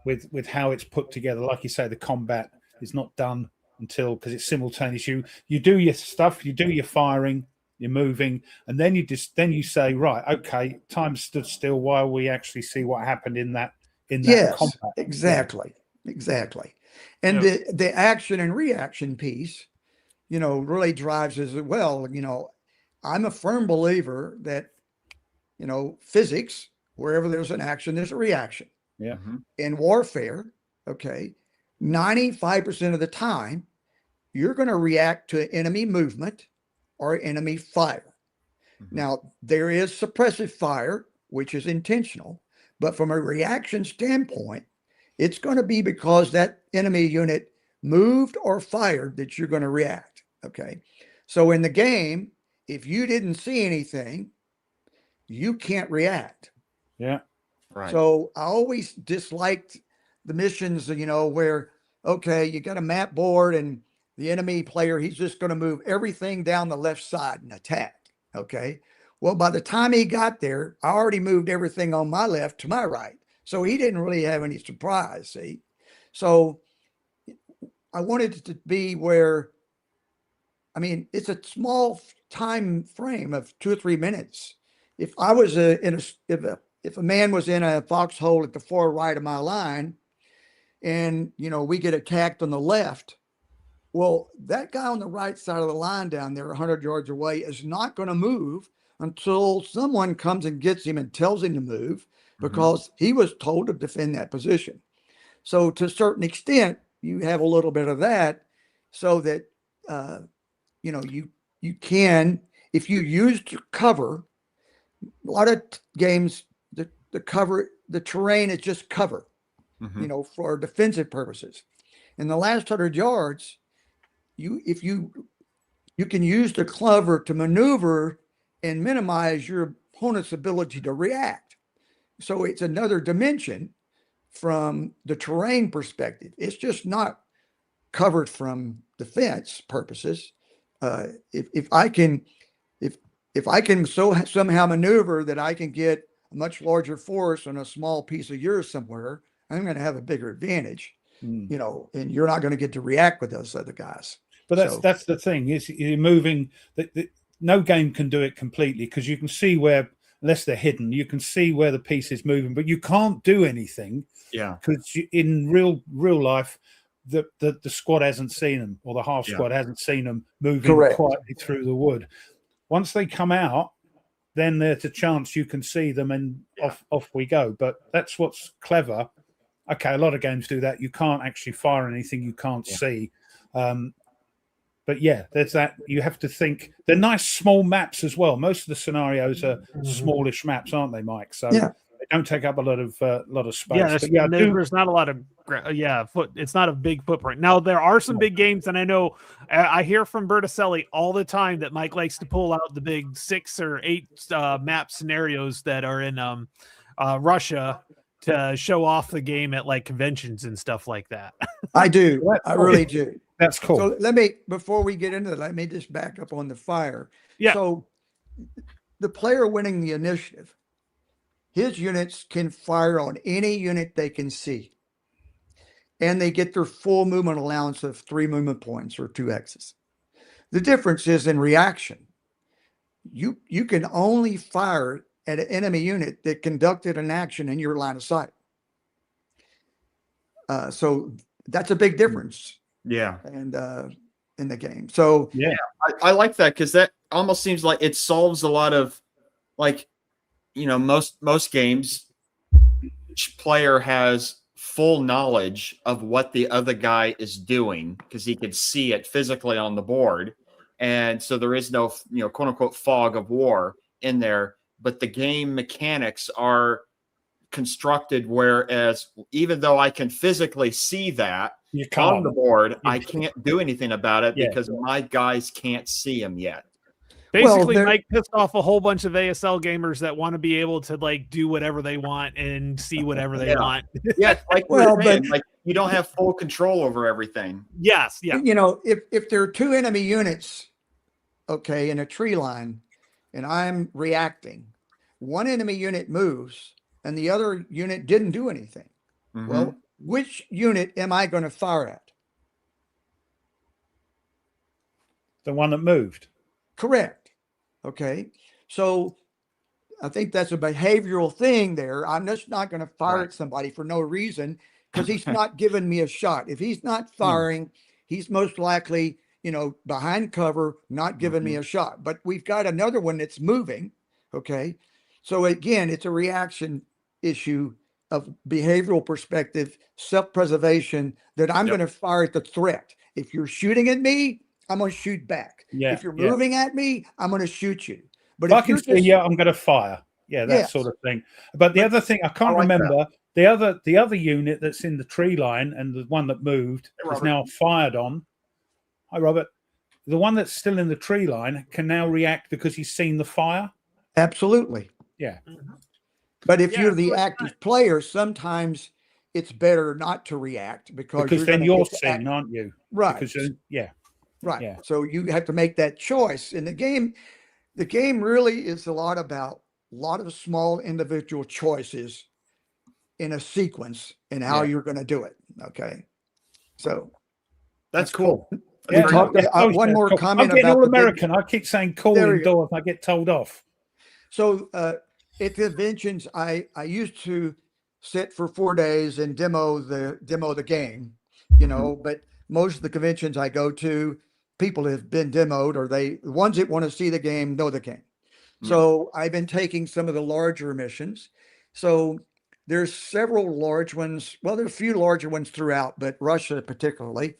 With how it's put together. Like you say, the combat is not done because it's simultaneous. You do your stuff, you do your firing, you're moving, and then you say, right, okay, time stood still while we actually see what happened in that combat. Exactly. And the action and reaction piece, really drives as well. I'm a firm believer that, physics, wherever there's an action, there's a reaction. Yeah. In warfare, okay, 95% of the time, you're going to react to enemy movement or enemy fire. Now, there is suppressive fire, which is intentional, but from a reaction standpoint, it's going to be because that enemy unit moved or fired that you're going to react. Okay. So in the game, if you didn't see anything, you can't react. Yeah. Right. So I always disliked the missions, where, okay, you got a map board and the enemy player, he's just going to move everything down the left side and attack. Okay. Well, by the time he got there, I already moved everything on my left to my right. So he didn't really have any surprise. See? So I wanted it to be where, it's a small time frame of 2 or 3 minutes. If I was if a man was in a foxhole at the far right of my line and, we get attacked on the left, Well, that guy on the right side of the line down there, 100 yards away, is not going to move until someone comes and gets him and tells him to move, because he was told to defend that position. So to a certain extent, you have a little bit of that, so that you can, if you use to cover. A lot of games, the terrain is just cover, for defensive purposes. In the last 100 yards, you can use the cover to maneuver and minimize your opponent's ability to react. So it's another dimension from the terrain perspective. It's just not covered from defense purposes. If I can somehow maneuver that I can get a much larger force on a small piece of yours somewhere, I'm going to have a bigger advantage, and you're not going to get to react with those other guys. But that's the thing, is you're moving. No game can do it completely, because you can see where, unless they're hidden, you can see where the piece is moving, but you can't do anything. Yeah, because in real life, the squad hasn't seen them, or the half squad hasn't seen them moving quietly through the wood. Once they come out, then there's a chance you can see them, and off we go. But that's what's clever. Okay, a lot of games do that. You can't actually fire anything you can't see. But yeah, there's that. You have to think. They're nice small maps as well. Most of the scenarios are smallish maps, aren't they, Mike? So they don't take up a lot of space. Yeah, there's not a lot of it's not a big footprint. Now there are some big games, and I know I hear from Berticelli all the time that Mike likes to pull out the big 6 or 8 map scenarios that are in Russia to show off the game at like conventions and stuff like that. I do. I really do. That's cool. So before we get into that, let me just back up on the fire. Yeah. So the player winning the initiative, his units can fire on any unit they can see, and they get their full movement allowance of 3 movement points or 2 X's. The difference is in reaction. You can only fire at an enemy unit that conducted an action in your line of sight. So that's a big difference. Yeah. And in the game. So yeah, I like that, because that almost seems like it solves a lot of, like, most games, each player has full knowledge of what the other guy is doing, because he can see it physically on the board. And so there is no, quote unquote fog of war in there, but the game mechanics are constructed, whereas even though I can physically see that on the board, I can't do anything about it because my guys can't see him yet. Basically, Mike pissed off a whole bunch of ASL gamers that want to be able to like do whatever they want and see whatever they want. Yeah, like like you don't have full control over everything. Yes, yeah. If there are 2 enemy units, in a tree line, and I'm reacting, one enemy unit moves and the other unit didn't do anything. Well, which unit am I going to fire at? The one that moved. Correct. Okay. So I think that's a behavioral thing there. I'm just not going to fire at somebody for no reason, because he's not giving me a shot. If he's not firing, he's most likely, behind cover, not giving me a shot. But we've got another one that's moving. Okay. So again, it's a reaction issue of behavioral perspective, self-preservation, that I'm going to fire at the threat. If you're shooting at me, I'm going to shoot back. If you're moving at me, I'm going to shoot you. But if I can say, I'm going to fire. Yeah, that sort of thing. But the other thing, I can't remember the other unit that's in the tree line, and the one that moved is now fired on. Hi, Robert. The one that's still in the tree line can now react because he's seen the fire. Absolutely. Yeah. But if you're the active player, sometimes it's better not to react, because then you're seen, aren't you? Right. Because, right. Yeah. So you have to make that choice. In the game really is a lot about a lot of small individual choices in a sequence and how you're going to do it. Okay. So that's cool. One more comment. I'm getting all American. I keep saying cool indoors. I get told off. So at conventions, I used to sit for 4 days and demo the game, but most of the conventions I go to, people have been demoed, or the ones that want to see the game know the game. Yeah. So I've been taking some of the larger missions. So there's several large ones. Well, there's a few larger ones throughout, but Russia particularly,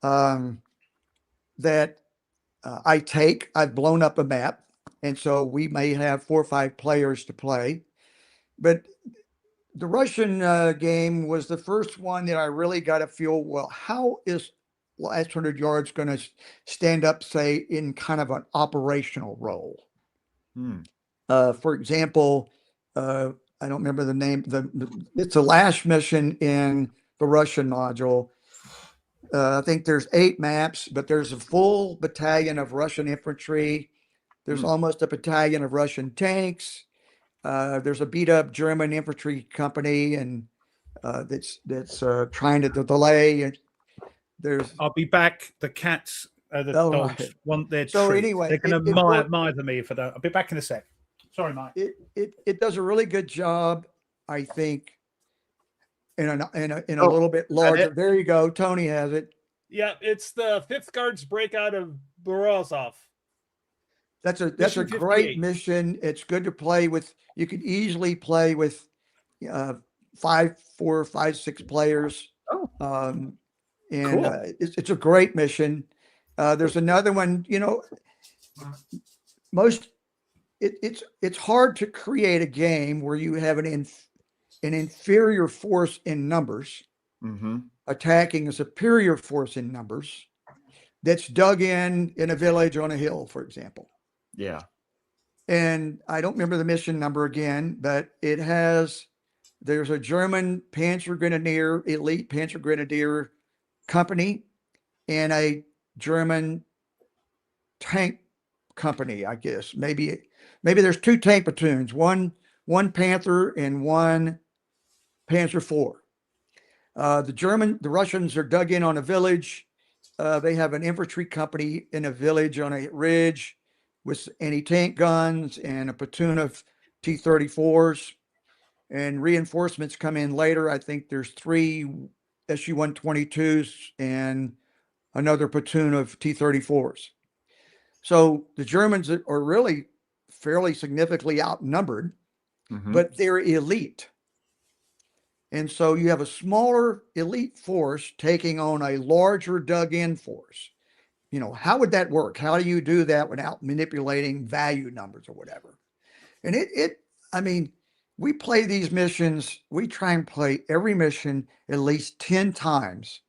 that I take. I've blown up a map, and so we may have 4 or 5 players to play. But the Russian game was the first one that I really got to feel, well, how is last 100 yards going to stand up, say, in kind of an operational role? For example, I don't remember the name. It's a last mission in the Russian module. I think there's 8 maps, but there's a full battalion of Russian infantry. There's almost a battalion of Russian tanks. There's a beat up German infantry company, and that's trying to delay. And there's I'll be back. The cats, the dogs right. want their So treat. anyway, They're going to mither me if I don't. I'll be back in a sec. Sorry, Mike. It does a really good job, I think, in a little bit larger. There you go. Tony has it. Yeah, it's the 5th Guards breakout of Borisov. That's a Mission great 58. mission. It's good to play with. You could easily play with 4, 5, 6 players. Oh. And Cool. It's a great mission. There's another one. It's hard to create a game where you have an inferior force in numbers attacking a superior force in numbers that's dug in a village on a hill, for example. Yeah. And I don't remember the mission number again, but there's a German elite Panzer Grenadier company and a German tank company, I guess. Maybe there's 2 tank platoons, one Panther and one Panzer IV. The Russians are dug in on a village. They have an infantry company in a village on a ridge with anti-tank guns and a platoon of T-34s, and reinforcements come in later. I think there's 3 Su-122s and another platoon of T-34s. So the Germans are really fairly significantly outnumbered, but they're elite. And so you have a smaller elite force taking on a larger dug-in force. How would that work? How do you do that without manipulating value numbers or whatever? And we play these missions. We try and play every mission at least 10 times.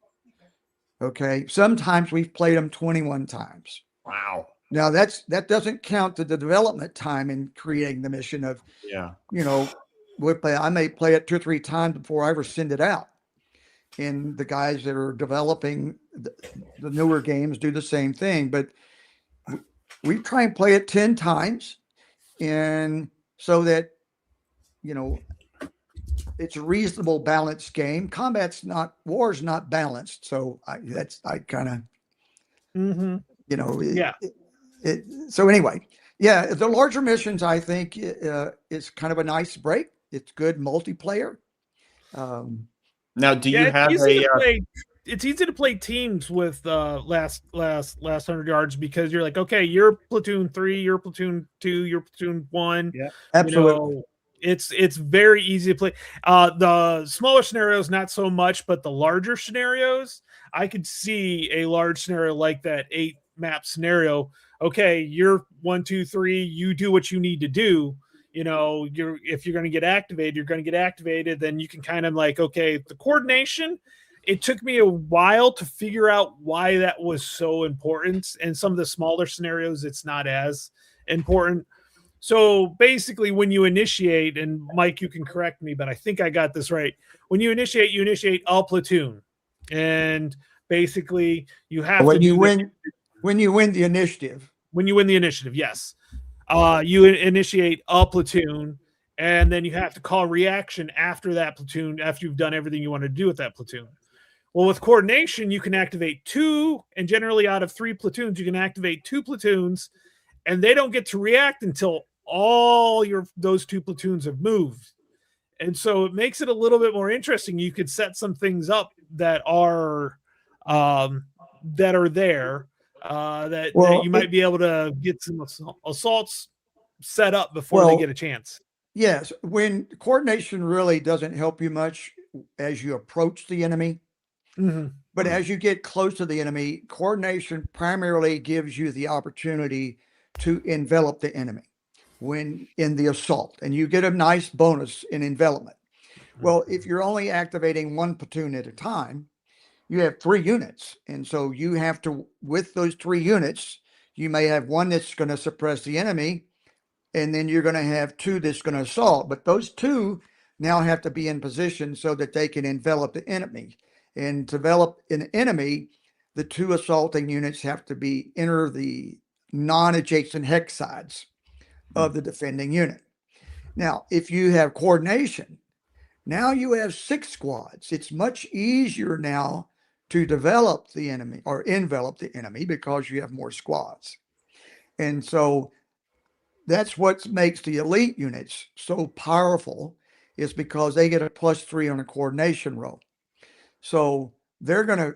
Okay. Sometimes we've played them 21 times. Wow. Now that doesn't count the development time in creating the mission of, I may play it 2 or 3 times before I ever send it out. And the guys that are developing the newer games do the same thing, but we try and play it 10 times, and so that, it's a reasonable balanced game. War's not balanced. So so anyway, the larger missions, I think, is kind of a nice break. It's good multiplayer. Now, do you have it's easy to play teams with last 100 yards, because you're like, okay, you're platoon 3, you're platoon 2, you're platoon 1. Yeah, absolutely. It's very easy to play. The smaller scenarios, not so much, but the larger scenarios, I could see a large scenario like that 8 map scenario. Okay, you're 1, 2, 3. You do what you need to do. If you're going to get activated, you're going to get activated. Then you can kind of like, okay, the coordination. It took me a while to figure out why that was so important. And some of the smaller scenarios, it's not as important. So basically, when you initiate, and Mike, you can correct me, but I think I got this right. When you initiate a platoon, and basically you have when you win the initiative. When you win the initiative, yes. You initiate a platoon, and then you have to call reaction after that platoon, after you've done everything you want to do with that platoon. Well, with coordination, you can activate 2, and generally out of 3 platoons, you can activate 2 platoons, and they don't get to react until all those 2 platoons have moved. And so it makes it a little bit more interesting. You could set some things up that are that are there that Well, you might be able to get some assaults set up before they Well, get a chance. yes, when coordination really doesn't help you much as you approach the enemy, Mhm. but Mhm. as you get close to the enemy, coordination primarily gives you the opportunity to envelop the enemy when in the assault, and you get a nice bonus in envelopment. Well, if you're only activating one platoon at a time, you have 3 units. And so you have to, with those 3 units, you may have one that's going to suppress the enemy, and then you're going to have 2 that's going to assault. But those 2 now have to be in position so that they can envelop the enemy. And to develop an enemy, the 2 assaulting units have to be enter the non-adjacent hex sides of the defending unit. Now, if you have coordination, now you have 6 squads. It's much easier now to develop the enemy or envelop the enemy because you have more squads. And so that's what makes the elite units so powerful, is because they get a +3 on a coordination roll. So they're gonna,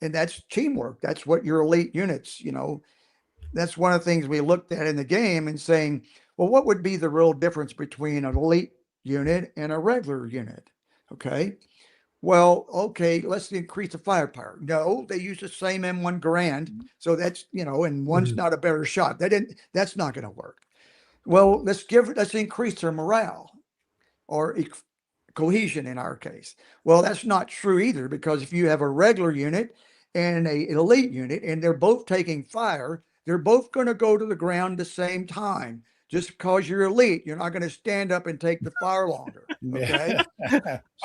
and that's teamwork. That's what your elite units, that's one of the things we looked at in the game and saying, well, what would be the real difference between an elite unit and a regular unit? Okay. Well, okay, let's increase the firepower. No, they use the same M1 Garand. So that's, and one's Mhm. not a better shot. That's not going to work. Well, let's increase their morale or cohesion in our case. Well, that's not true either, because if you have a regular unit and an elite unit and they're both taking fire, they're both going to go to the ground the same time. Just because you're elite, you're not going to stand up and take the fire longer. Okay.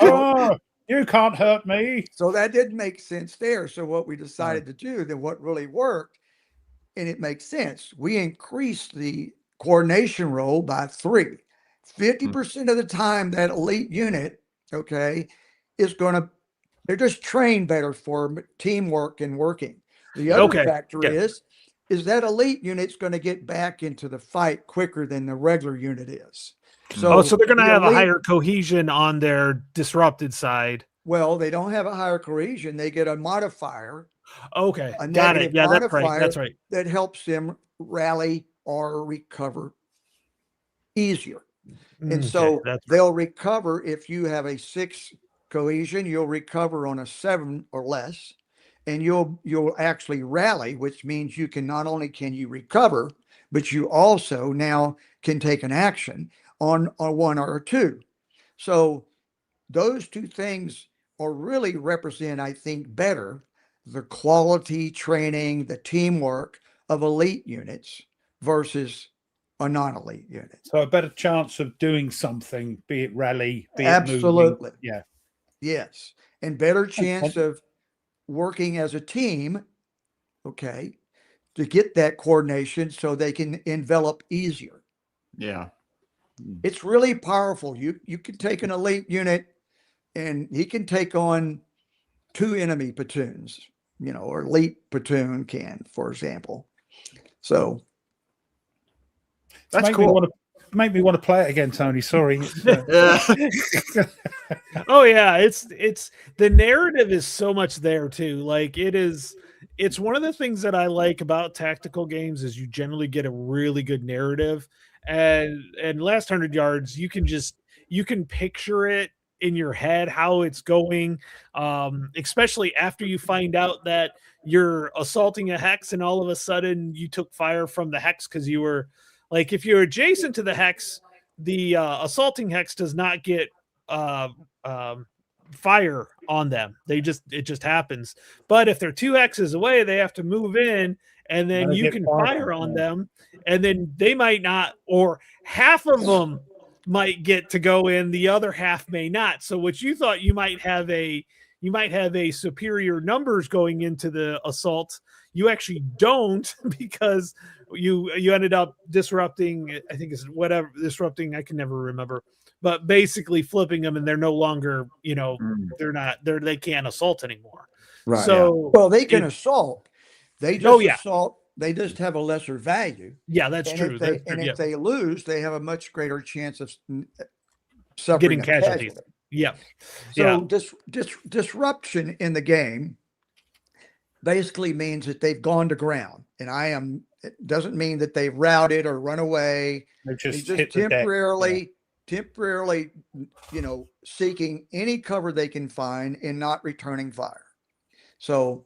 Oh, you can't hurt me. So that didn't make sense there. So what we decided to do, then what really worked, and it makes sense, we increased the coordination roll by 3. 50% of the time that elite unit, okay, is they're just trained better for teamwork and working. The other Okay. factor Yeah. is that elite unit's going to get back into the fight quicker than the regular unit is. So they're going to the have a elite- higher cohesion on their disrupted side. Well, they don't have a higher cohesion. They get a modifier, Okay, a got it. negative Yeah, that's right. modifier That's right. that helps them rally or recover easier. And so that's right. they'll recover. If you have a 6 cohesion, you'll recover on a 7 or less, and you'll actually rally, which means you can not only can you recover, but you also now can take an action on a 1 or a 2. So those 2 things are really represent, I think, better the quality training, the teamwork of elite units versus a non-elite unit. So a better chance of doing something, be it rally, be it moving. Absolutely. Yeah. Yes. And better Okay. chance of working as a team, okay, to get that coordination so they can envelop easier. Yeah. It's really powerful. You can take an elite unit and he can take on 2 enemy platoons, or elite platoon can, for example. So That's cool. Make me want to play it again, Tony. Sorry. Oh yeah, it's the narrative is so much there too. Like it's one of the things that I like about tactical games is you generally get a really good narrative, and last 100 yards you can picture it in your head how it's going, especially after you find out that you're assaulting a hex and all of a sudden you took fire from the hex because you were like, if you're adjacent to the hex, the assaulting hex does not get fire on them. It just happens. But if they're 2 hexes away, they have to move in, and then you can fire on them, and then they might not, or half of them might get to go in, the other half may not. So what you thought you might have a superior numbers going into the assault, you actually don't, because you ended up disrupting, I think it's whatever disrupting, I can never remember, but basically flipping them, and they're no longer, they can't assault anymore. Right. So well, they can assault. They just assault. They just have a lesser value. Yeah, that's true. If they lose, they have a much greater chance of suffering getting casualties. Yeah. So disruption in the game basically means that they've gone to ground. And it doesn't mean that they've routed or run away. They They're just just hit the deck. temporarily, seeking any cover they can find and not returning fire. So,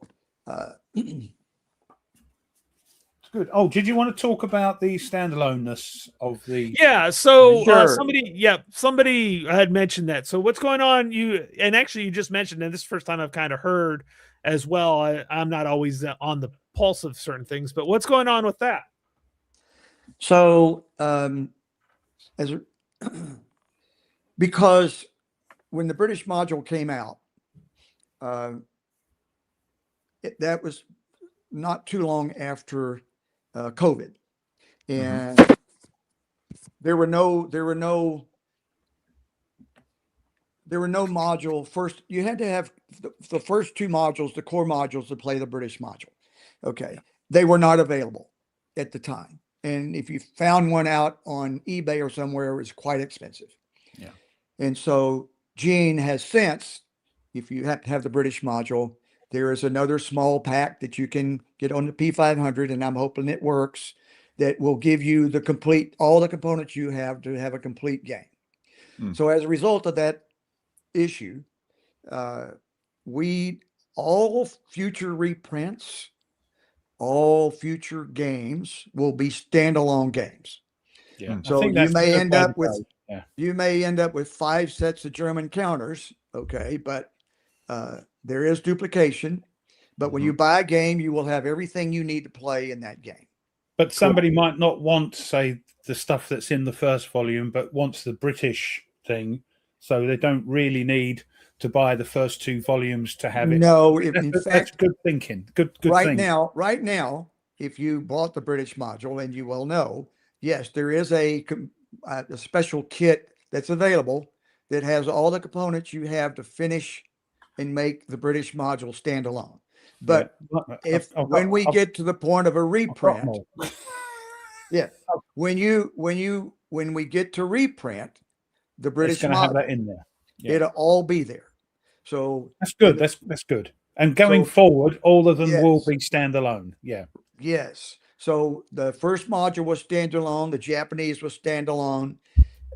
Good. Oh, did you want to talk about the standaloneness of the? Yeah. So Sure. somebody had mentioned that. So what's going on? You just mentioned, and this is the first time I've kind of heard as well. I'm not always on the pulse of certain things, but what's going on with that? So, because when the British module came out, that was not too long after COVID, and there were no module. First, you had to have the first two modules, the core modules, to play the British module. Okay, they were not available at the time. And if you found one out on eBay or somewhere, it was quite expensive. Yeah. And so Gene has since, if you have to have the British module, there is another small pack that you can get on the P500, and I'm hoping it works, that will give you all the components you have to have a complete game. So as a result of that issue, all future reprints, all future games will be standalone games. Yeah. So you may end up with 5 sets of German counters. Okay. But there is duplication. But when you buy a game, you will have everything you need to play in that game. But somebody might not want, say, the stuff that's in the first volume, but wants the British thing. So they don't really need to buy the first 2 volumes to have it. No, in fact, that's good thinking. Good right thing. Now, if you bought the British module, and you will know, yes, there is a special kit that's available that has all the components you have to finish and make the British module standalone. But when we get to the point of a reprint, when we get to reprint, the British module, have that in there. Yeah. It'll all be there. So that's good. That's good. And going forward, all of them will be standalone. Yeah. Yes. So the first module was standalone. The Japanese was standalone,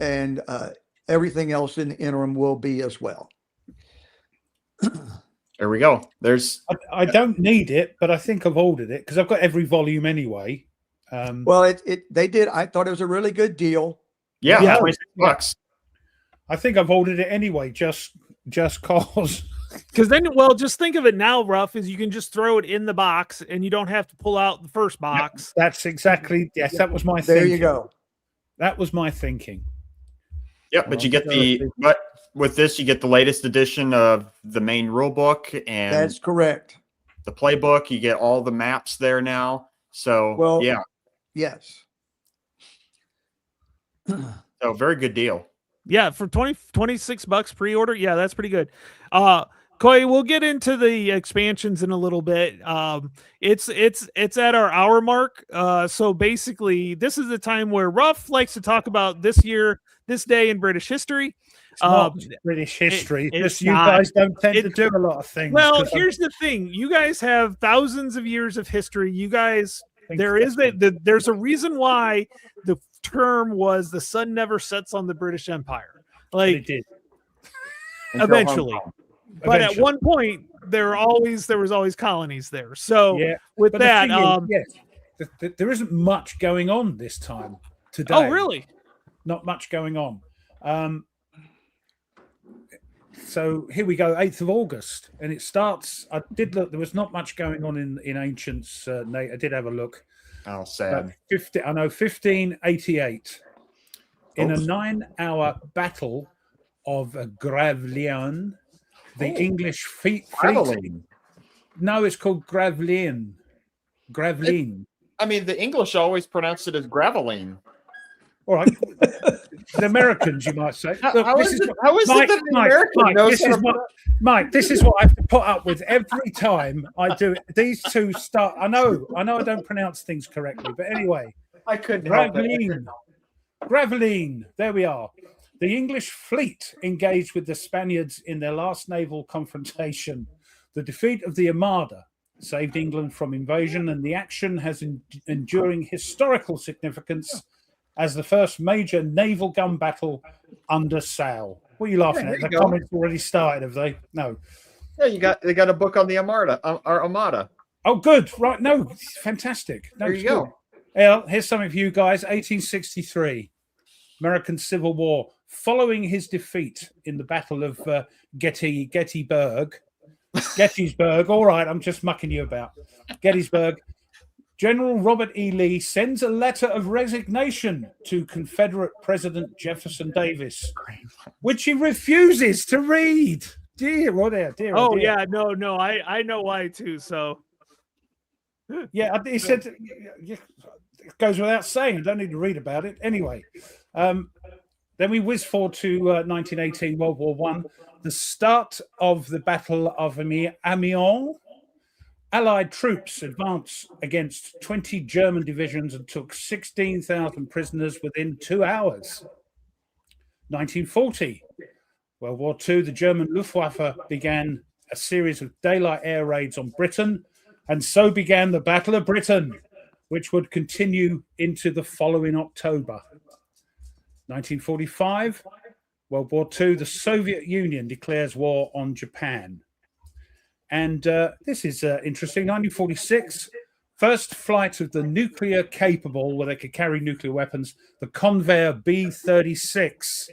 and everything else in the interim will be as well. There we go. I don't need it, but I think I've ordered it because I've got every volume anyway. Well, they did. I thought it was a really good deal. Yeah, $26. I think I've ordered it anyway, just cause. Because then, just think of it now, Ruff, is you can just throw it in the box and you don't have to pull out the first box. That's exactly, that was my thinking. There you go. That was my thinking. Yep, but you get but with this, you get the latest edition of the main rule book, and that's correct. The playbook, you get all the maps there now. So, yes. So very good deal. Yeah, for $26 pre-order. Yeah, that's pretty good. Coy, we'll get into the expansions in a little bit. It's at our hour mark. So basically, this is the time where Ruff likes to talk about this day in British history. It's not British history. You guys don't tend to do a lot of things. Well, here's the thing: you guys have thousands of years of history. You guys, there's a reason why the term was "the sun never sets on the British Empire." Like it did eventually. But at one point, there was always colonies there. So with that, there isn't much going on this time today. Oh, really? Not much going on. So here we go, 8th of August, and it starts. I did look. There was not much going on in Ancients. Nate, I did have a look. Oh, sad. 1588. In a 9-hour battle of Gravelines. The English fleet. No, it's called Gravelines. Gravelines. I mean, the English always pronounce it as Gravelines. All right. The Americans, you might say. Look, how is it that an American knows how to Mike, this is what I have to put up with every time I do it. These two start. I know I don't pronounce things correctly, but anyway. I couldn't Gravelines. There we are. The English fleet engaged with the Spaniards in their last naval confrontation. The defeat of the Armada saved England from invasion, and the action has enduring historical significance as the first major naval gun battle under sail. What are you laughing at? The comments already started, have they? No. Yeah, they got a book on the Armada. Oh, good. Right. No, fantastic. No, there you go. Well, here's something for you guys. 1863, American Civil War. Following his defeat in the Battle of Gettysburg. All right, I'm just mucking you about. Gettysburg. General Robert E. Lee sends a letter of resignation to Confederate President Jefferson Davis, which he refuses to read. Dear, oh dear, dear. Oh, dear. yeah, no, I know why too. So, yeah, he said it goes without saying. I don't need to read about it anyway. Then we whiz forward to 1918, World War I, the start of the Battle of Amiens. Allied troops advanced against 20 German divisions and took 16,000 prisoners within 2 hours. 1940, World War II, the German Luftwaffe began a series of daylight air raids on Britain, and so began the Battle of Britain, which would continue into the following October. 1945, World War II, the Soviet Union declares war on Japan. And this is interesting. 1946, first flight of the nuclear-capable, where they could carry nuclear weapons, the Convair B-36,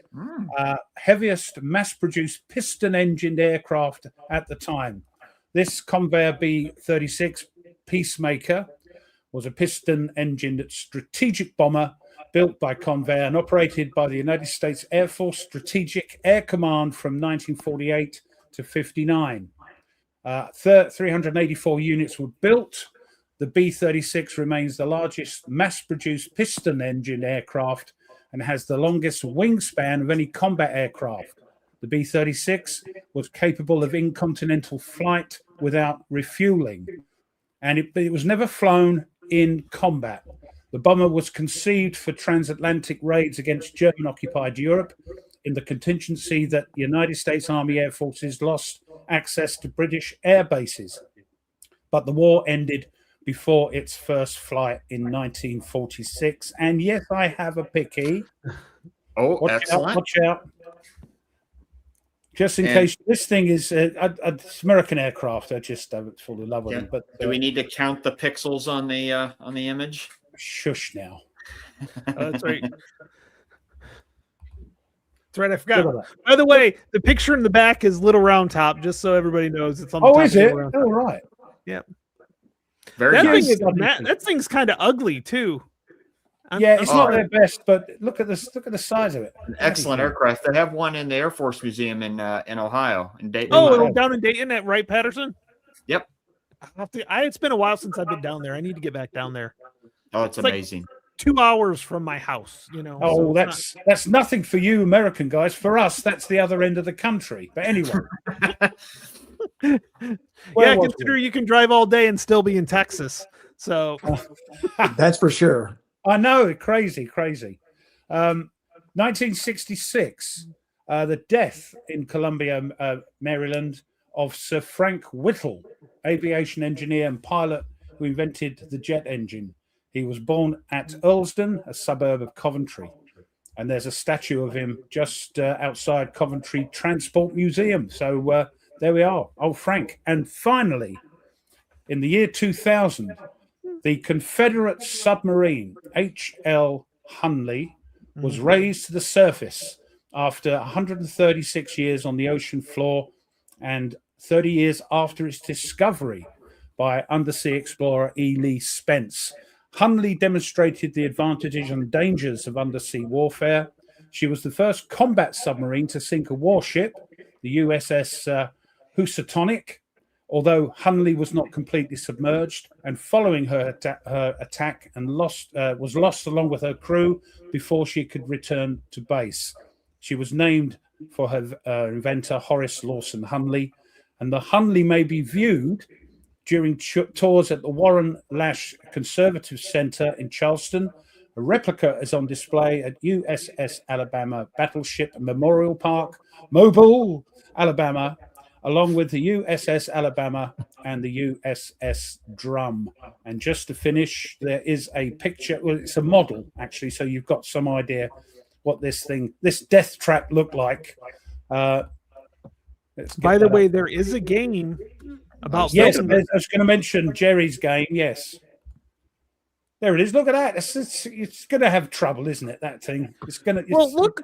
heaviest mass-produced piston-engined aircraft at the time. This Convair B-36 Peacemaker was a piston-engined strategic bomber built by Convair and operated by the United States Air Force Strategic Air Command from 1948 to 59. 384 units were built. The B-36 remains the largest mass-produced piston-engine aircraft and has the longest wingspan of any combat aircraft. The B-36 was capable of intercontinental flight without refueling, and it was never flown in combat. The bomber was conceived for transatlantic raids against German-occupied Europe in the contingency that the United States Army Air Forces lost access to British air bases. But the war ended before its first flight in 1946. And yes, I have a picky. Oh, watch excellent. Out, watch out. Just in case this thing is it's American aircraft. I just don't fall in love with them. But do we need to count the pixels on the image? Shush now. That's right. That's right. I forgot. By the way, the picture in the back is Little Round Top, just so everybody knows it's on the top. Oh, is it? All right. Yeah. Very that nice. That thing's kind of ugly too. It's not their best, but look at this. Look at the size of it. An excellent aircraft. They have one in the Air Force Museum in Ohio, in Dayton. Oh, down in Dayton at Wright-Patterson. Yep. It's been a while since I've been down there. I need to get back down there. Oh, it's amazing. Like 2 hours from my house, you know. Oh, so that's nothing for you American guys. For us, that's the other end of the country. But anyway. Consider you can drive all day and still be in Texas. So that's for sure. I know, crazy. 1966, the death in Columbia, Maryland, of Sir Frank Whittle, aviation engineer and pilot who invented the jet engine. He was born at Earlsdon, a suburb of Coventry, and there's a statue of him just outside Coventry Transport Museum. So there we are, old Frank. And finally, in the year 2000, the Confederate submarine H.L. Hunley was raised to the surface after 136 years on the ocean floor and 30 years after its discovery by undersea explorer E. Lee Spence. Hunley demonstrated the advantages and dangers of undersea warfare. She was the first combat submarine to sink a warship, the USS Housatonic, although Hunley was not completely submerged, and following her attack and was lost along with her crew before she could return to base. She was named for her inventor, Horace Lawson Hunley, and the Hunley may be viewed during tours at the Warren Lash Conservative Center in Charleston. A replica is on display at USS Alabama Battleship Memorial Park, Mobile, Alabama, along with the USS Alabama and the USS Drum. And just to finish, there is a picture. Well, it's a model, actually, so you've got some idea what this death trap looked like. By the way, there is a game about yes, I building was going to mention Jerry's game. Yes, there it is. Look at that. It's going to have trouble, isn't it? That thing. It's going to. Well, look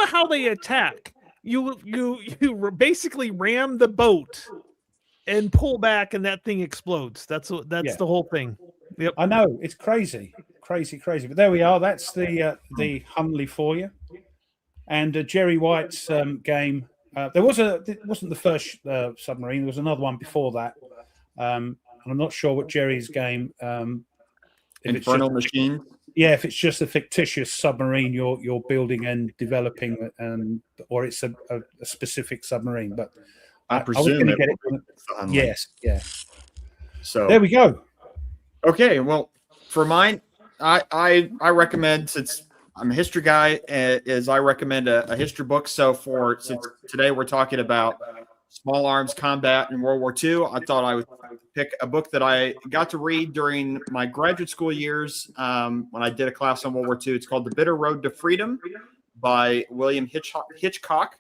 how they attack. You basically ram the boat and pull back, and that thing explodes. That's the whole thing. Yep. I know, it's crazy. But there we are. That's the Humley for you. And Jerry White's game. It wasn't the first submarine. There was another one before that. And I'm not sure what Jerry's game. Infernal Machine. Yeah, if it's just a fictitious submarine you're building and developing, or it's a specific submarine. But I presume get it. Yes, yeah. So there we go. Okay, well, for mine, I recommend, since I'm a history guy, I recommend a history book. So since today we're talking about small arms combat in World War II, I thought I would pick a book that I got to read during my graduate school years when I did a class on World War II. It's called The Bitter Road to Freedom by William Hitchcock,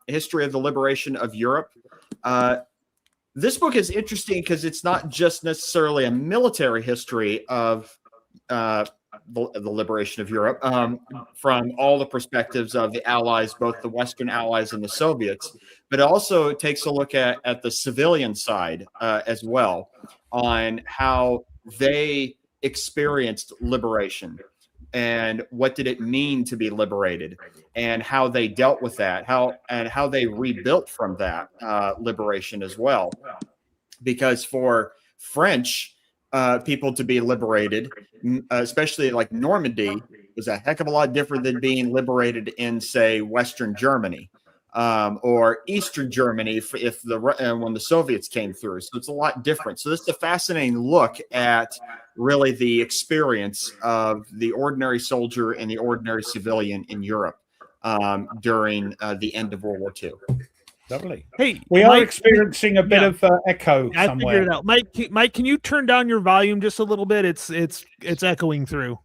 History of the Liberation of Europe. This book is interesting because it's not just necessarily a military history of the liberation of Europe from all the perspectives of the Allies, both the Western Allies and the Soviets, but it also takes a look at the civilian side as well, on how they experienced liberation and what did it mean to be liberated, and how they dealt with that, how they rebuilt from that liberation as well. Because for French people to be liberated, especially like Normandy, was a heck of a lot different than being liberated in, say, Western Germany or Eastern Germany when the Soviets came through. So it's a lot different. So this is a fascinating look at really the experience of the ordinary soldier and the ordinary civilian in Europe during the end of World War II. Lovely. Hey, we Mike, are experiencing a bit of echo I somewhere. figured it out. Mike, can you turn down your volume just a little bit? It's echoing through.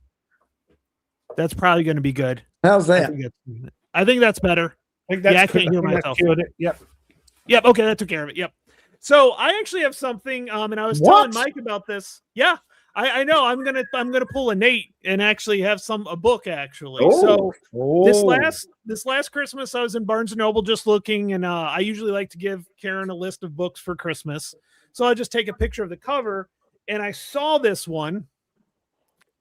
That's probably going to be good. How's that? I think that's better. I can't hear myself. Yep. Okay, that took care of it. Yep. So I actually have something, and I was telling Mike about this. Yeah, I know. I'm gonna pull a Nate and actually have a book actually. This last Christmas I was in Barnes and Noble just looking, and I usually like to give Karen a list of books for Christmas. So I just take a picture of the cover, and I saw this one,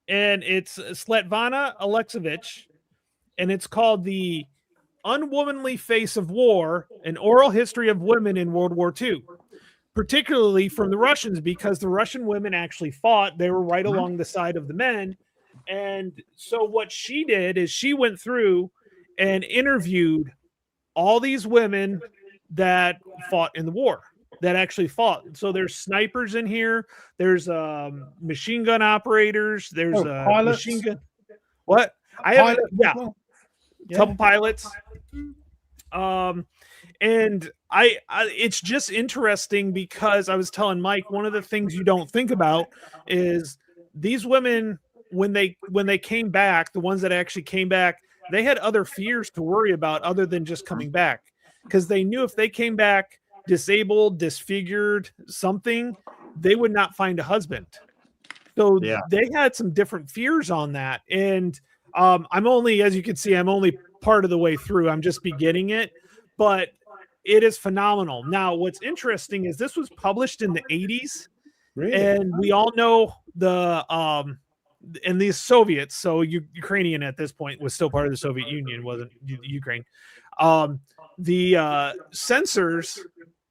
and it's Svetlana Alexievich, and it's called The Unwomanly Face of War: An Oral History of Women in World War II. Particularly from the Russians, because the Russian women actually fought. They were right along the side of the men. And so what she did is she went through and interviewed all these women that fought in the war, that actually fought. So there's snipers in here. There's machine gun operators. There's pilots. Machine gun. What? I have, yeah. Couple pilots. And I it's just interesting because I was telling Mike, one of the things you don't think about is these women, when they came back, the ones that actually came back, they had other fears to worry about other than just coming back, because they knew if they came back disabled, disfigured, something, they would not find a husband. So they had some different fears on that. And I'm only, as you can see, I'm only part of the way through. I'm just beginning it, but it is phenomenal. Now, what's interesting is this was published in the 80s, really? And we all know and these Soviets, so Ukrainian at this point was still part of the Soviet Union, wasn't Ukraine. The censors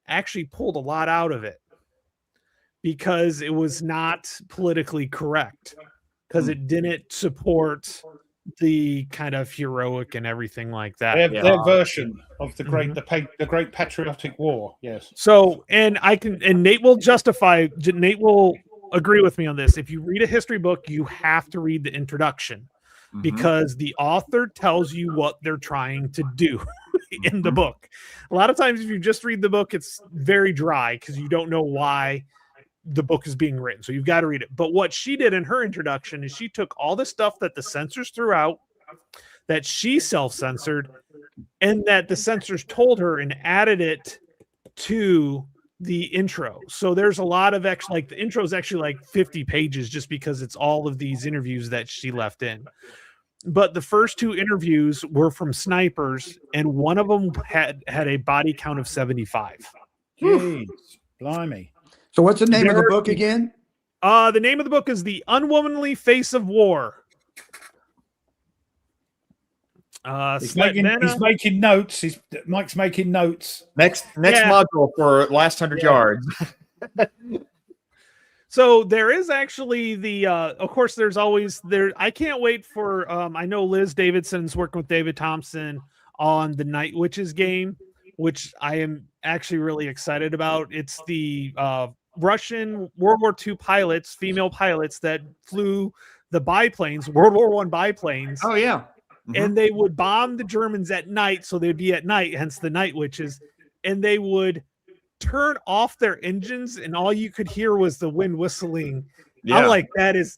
actually pulled a lot out of it because it was not politically correct, because it didn't support the kind of heroic and everything like that. Their version of the great patriotic war. Yes. So, and Nate will Nate will agree with me on this. If you read a history book, you have to read the introduction, because the author tells you what they're trying to do in the book. A lot of times, if you just read the book, it's very dry because you don't know why the book is being written. So you've got to read it. But what she did in her introduction is she took all the stuff that the censors threw out, that she self-censored, and that the censors told her, and added it to the intro. So there's a lot of actually, like, the intro is actually like 50 pages just because it's all of these interviews that she left in. But the first 2 interviews were from snipers, and one of them had a body count of 75. Jeez, blimey. So what's the name of the book again? The name of the book is The Unwomanly Face of War. He's making notes. Mike's making notes. Next module for last 100 yards. So there is actually the of course there's always there. I can't wait for I know Liz Davidson's working with David Thompson on the Night Witches game, which I am actually really excited about. It's the Russian World War II pilots, female pilots that flew the biplanes, World War I biplanes. Oh yeah. And they would bomb the Germans at night, so they'd be at night, hence the Night Witches, and they would turn off their engines, and all you could hear was the wind whistling. Yeah. I'm like, that's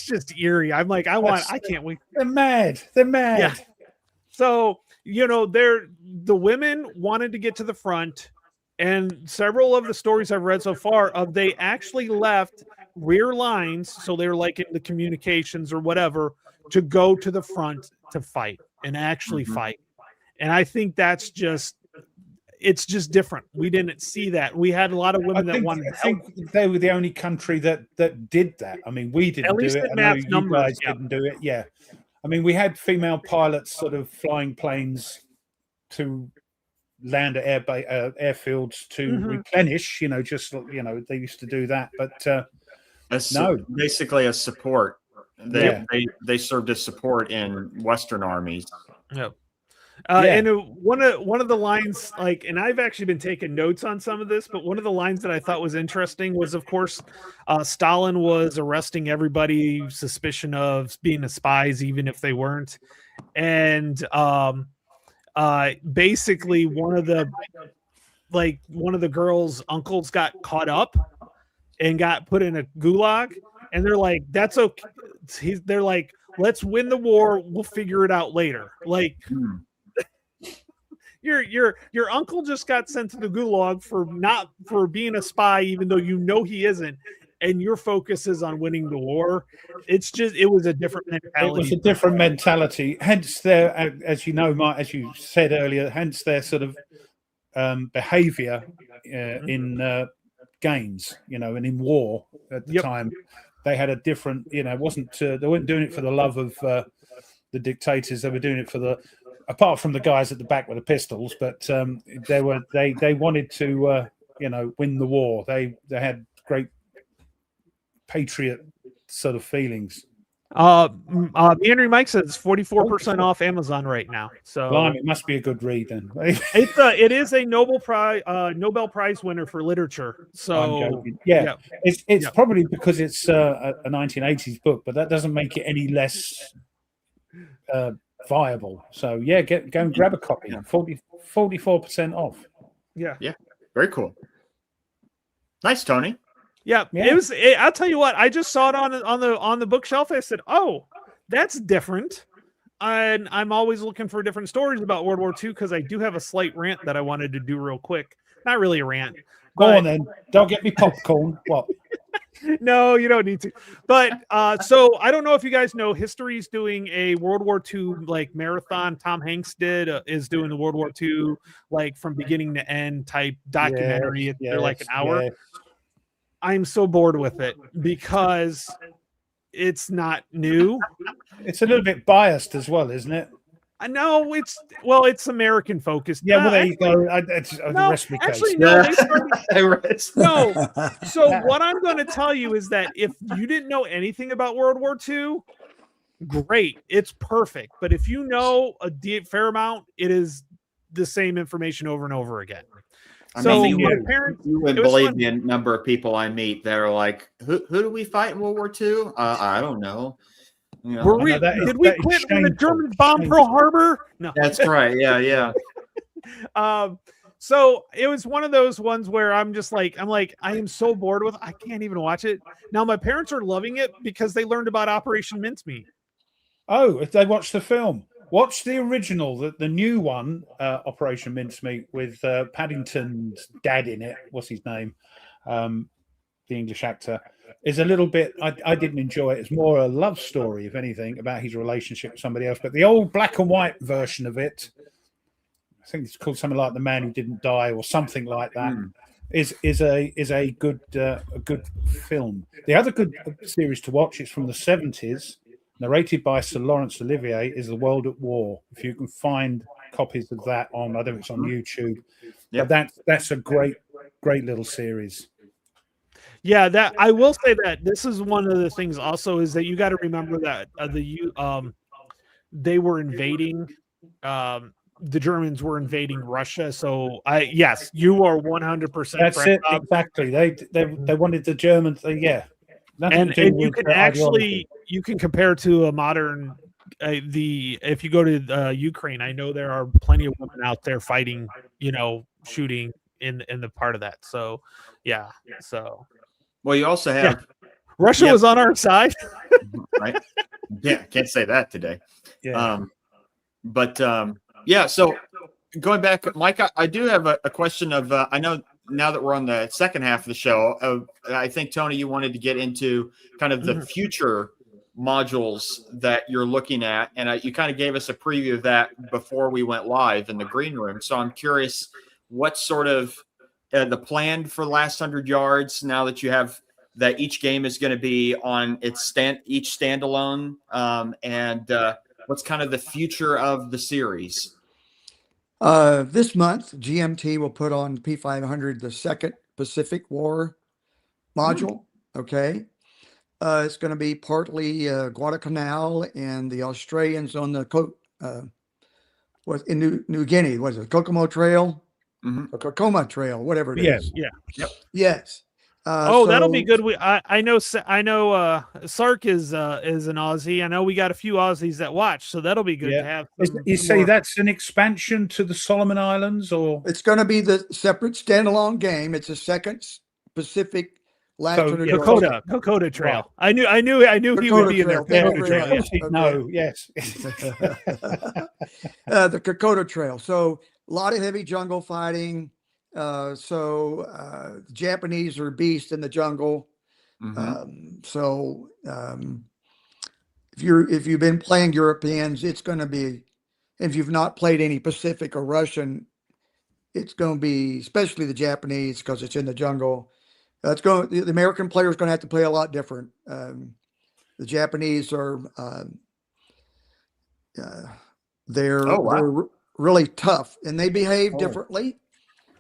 just eerie. I'm like, I can't wait. They're mad. Yeah. So, the women wanted to get to the front, and several of the stories I've read so far they actually left rear lines, so they're like in the communications or whatever, to go to the front to fight and actually fight. And I think it's just different. We didn't see that. We had a lot of women that wanted to help. I think they were the only country that did that. I mean, we didn't do it. I know you guys didn't do it. Yeah. I mean, we had female pilots sort of flying planes to land at airfields to replenish, they used to do that. But basically a support. They served as support in Western armies. Yep. And one of the lines, like, and I've actually been taking notes on some of this, but one of the lines that I thought was interesting was, of course, Stalin was arresting everybody suspicion of being spies, even if they weren't. And basically one of the girls' uncles got caught up and got put in a gulag. And they're like, that's okay. They're like, let's win the war. We'll figure it out later. Like, your uncle just got sent to the gulag for being a spy, even though he isn't. And your focus is on winning the war. It was a different mentality. It was a different mentality. Hence their, as you know, Mark, as you said earlier, hence their sort of behavior in games, and in war at the time. They had a different, it wasn't, they weren't doing it for the love of the dictators. They were doing it apart from the guys at the back with the pistols, but they wanted to, win the war. They had great patriot sort of feelings. Andrew Mike says it's 44% off Amazon right now. So it must be a good read then. It is a Nobel Prize winner for literature. So it's probably because it's a 1980s book, but that doesn't make it any less viable. So go and grab a copy. 44% off. Yeah. Very cool. Nice, Tony. Yeah, it was. I'll tell you what. I just saw it on the bookshelf. I said, "Oh, that's different." And I'm always looking for different stories about World War II because I do have a slight rant that I wanted to do real quick. Not really a rant. Go on then. Don't get me popcorn. What? No, you don't need to. But so I don't know if you guys know, History's doing a World War II like marathon. Tom Hanks is doing the World War II like from beginning to end type documentary. They're like an hour. Yes. I'm so bored with it because it's not new. It's a little bit biased as well, isn't it? I know it's American focused. Yeah, well, there you go. Actually, no. No. So what I'm going to tell you is that if you didn't know anything about World War II, great, it's perfect. But if you know a fair amount, it is the same information over and over again. My parents, you wouldn't believe the number of people I meet that are like, who do we fight in World War II? I don't know. Did we quit when the Germans bombed Pearl Harbor? No, that's right. Yeah. So it was one of those ones where I'm like, I am so bored with it, I can't even watch it. Now my parents are loving it because they learned about Operation Mincemeat. Oh, if they watch the film, watch the original, the new one, Operation Mincemeat, with Paddington's dad in it. What's his name? The English actor is a little bit. I didn't enjoy it. It's more a love story, if anything, about his relationship with somebody else. But the old black and white version of it, I think it's called something like "The Man Who Didn't Die" or something like that. Is a good film. The other good series to watch is from the 70s, narrated by Sir Laurence Olivier, is The World at War. If you can find copies of that on, I don't know if it's on YouTube. Yep. But that's a great little series. Yeah, that I will say that this is one of the things also is that you got to remember that they were invading, the Germans were invading Russia. So yes, you are 100%. That's it, exactly. They wanted the Germans. Yeah, and you can actually compare to a modern if you go to Ukraine, I know there are plenty of women out there fighting, shooting in the part of that. So yeah, so. Well, you also have Russia was on our side, right? Yeah, can't say that today. Yeah. Yeah. So going back, Mike, I do have a question of. I know now that we're on the second half of the show, I think Tony, you wanted to get into kind of the future modules that you're looking at, and you kind of gave us a preview of that before we went live in the green room. So I'm curious, what sort of the plan for the last 100 yards now that you have that each game is going to be on each standalone, and what's kind of the future of the series? This month, GMT will put on P500 the second Pacific War module. Okay. It's going to be partly Guadalcanal and the Australians on the in New Guinea. Was it Kokomo Trail? Or Kokoma Trail, whatever it is. Yeah. Yep. Yes. That'll be good. I know Sark is an Aussie. I know we got a few Aussies that watch, so that'll be good to have. You say that's an expansion to the Solomon Islands, or it's going to be the separate standalone game. It's a second Pacific Kokota Trail. Right. I knew he would be in there. Kokota Trail. Yes. No, yes. The Kokota Trail. So a lot of heavy jungle fighting. The Japanese are beasts in the jungle. If you've been playing Europeans, it's going to be. If you've not played any Pacific or Russian, it's going to be, especially the Japanese, because it's in the jungle. The American player is going to have to play a lot different. The Japanese are they're really tough, and they behave differently.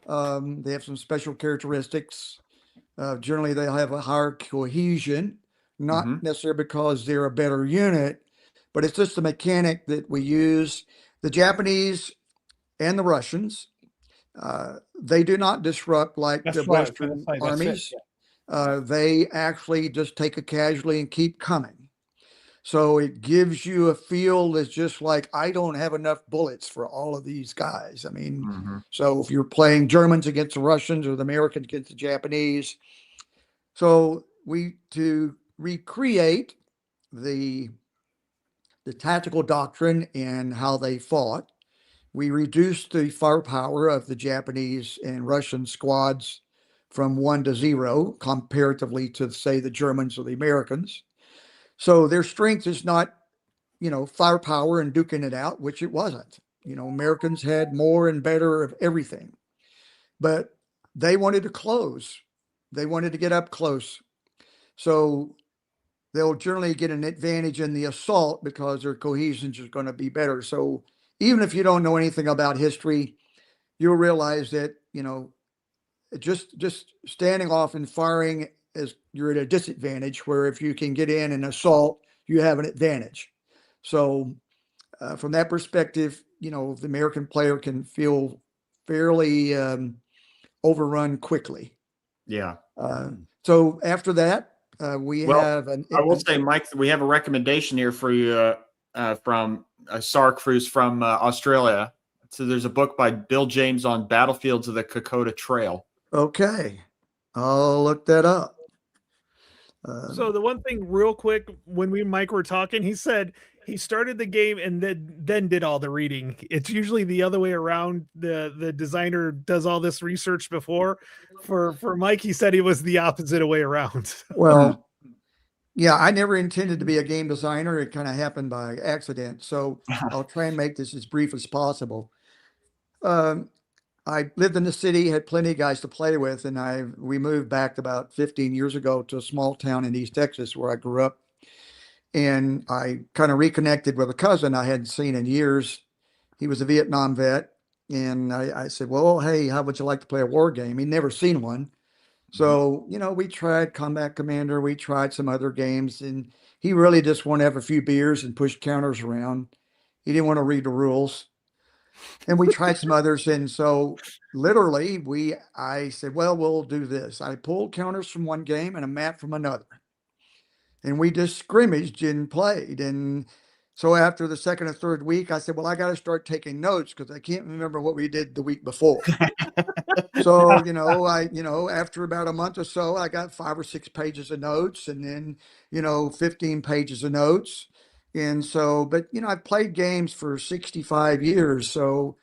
They have some special characteristics. Generally, they'll have a higher cohesion, not necessarily because they're a better unit, but it's just the mechanic that we use. The Japanese and the Russians, they do not disrupt like the Western armies. They actually just take a casualty and keep coming. So it gives you a feel that's just like, I don't have enough bullets for all of these guys. I mean, so if you're playing Germans against the Russians or the Americans against the Japanese, so to recreate the tactical doctrine and how they fought, we reduced the firepower of the Japanese and Russian squads from 1 to 0 comparatively to, say, the Germans or the Americans. So their strength is not, firepower and duking it out, which it wasn't. Americans had more and better of everything, but they wanted to close. They wanted to get up close. So they'll generally get an advantage in the assault because their cohesion is going to be better. So even if you don't know anything about history, you'll realize that, just standing off and firing is you're at a disadvantage, where if you can get in and assault, you have an advantage. So from that perspective, the American player can feel fairly overrun quickly. Yeah. So after that, I will say, Mike, we have a recommendation here for you from Sark, who's from Australia. So there's a book by Bill James on Battlefields of the Kokoda Trail. Okay, I'll look that up. So the one thing real quick, when we and Mike were talking, he said he started the game and then did all the reading. It's usually the other way around. The designer does all this research before. For Mike, he said it was the opposite way around. Well, yeah, I never intended to be a game designer. It kind of happened by accident. So I'll try and make this as brief as possible. I lived in the city, had plenty of guys to play with, and we moved back about 15 years ago to a small town in East Texas where I grew up. And I kind of reconnected with a cousin I hadn't seen in years. He was a Vietnam vet. And I said, well, hey, how would you like to play a war game? He'd never seen one. So, we tried Combat Commander, we tried some other games, and he really just wanted to have a few beers and push counters around. He didn't want to read the rules. And we tried some others. And so literally I said, well, we'll do this. I pulled counters from one game and a map from another. And we just scrimmaged and played. And so after the second or third week, I said, well, I got to start taking notes because I can't remember what we did the week before. So, after about a month or so, I got 5 or 6 pages of notes and then, 15 pages of notes. And so, but, I've played games for 65 years. So,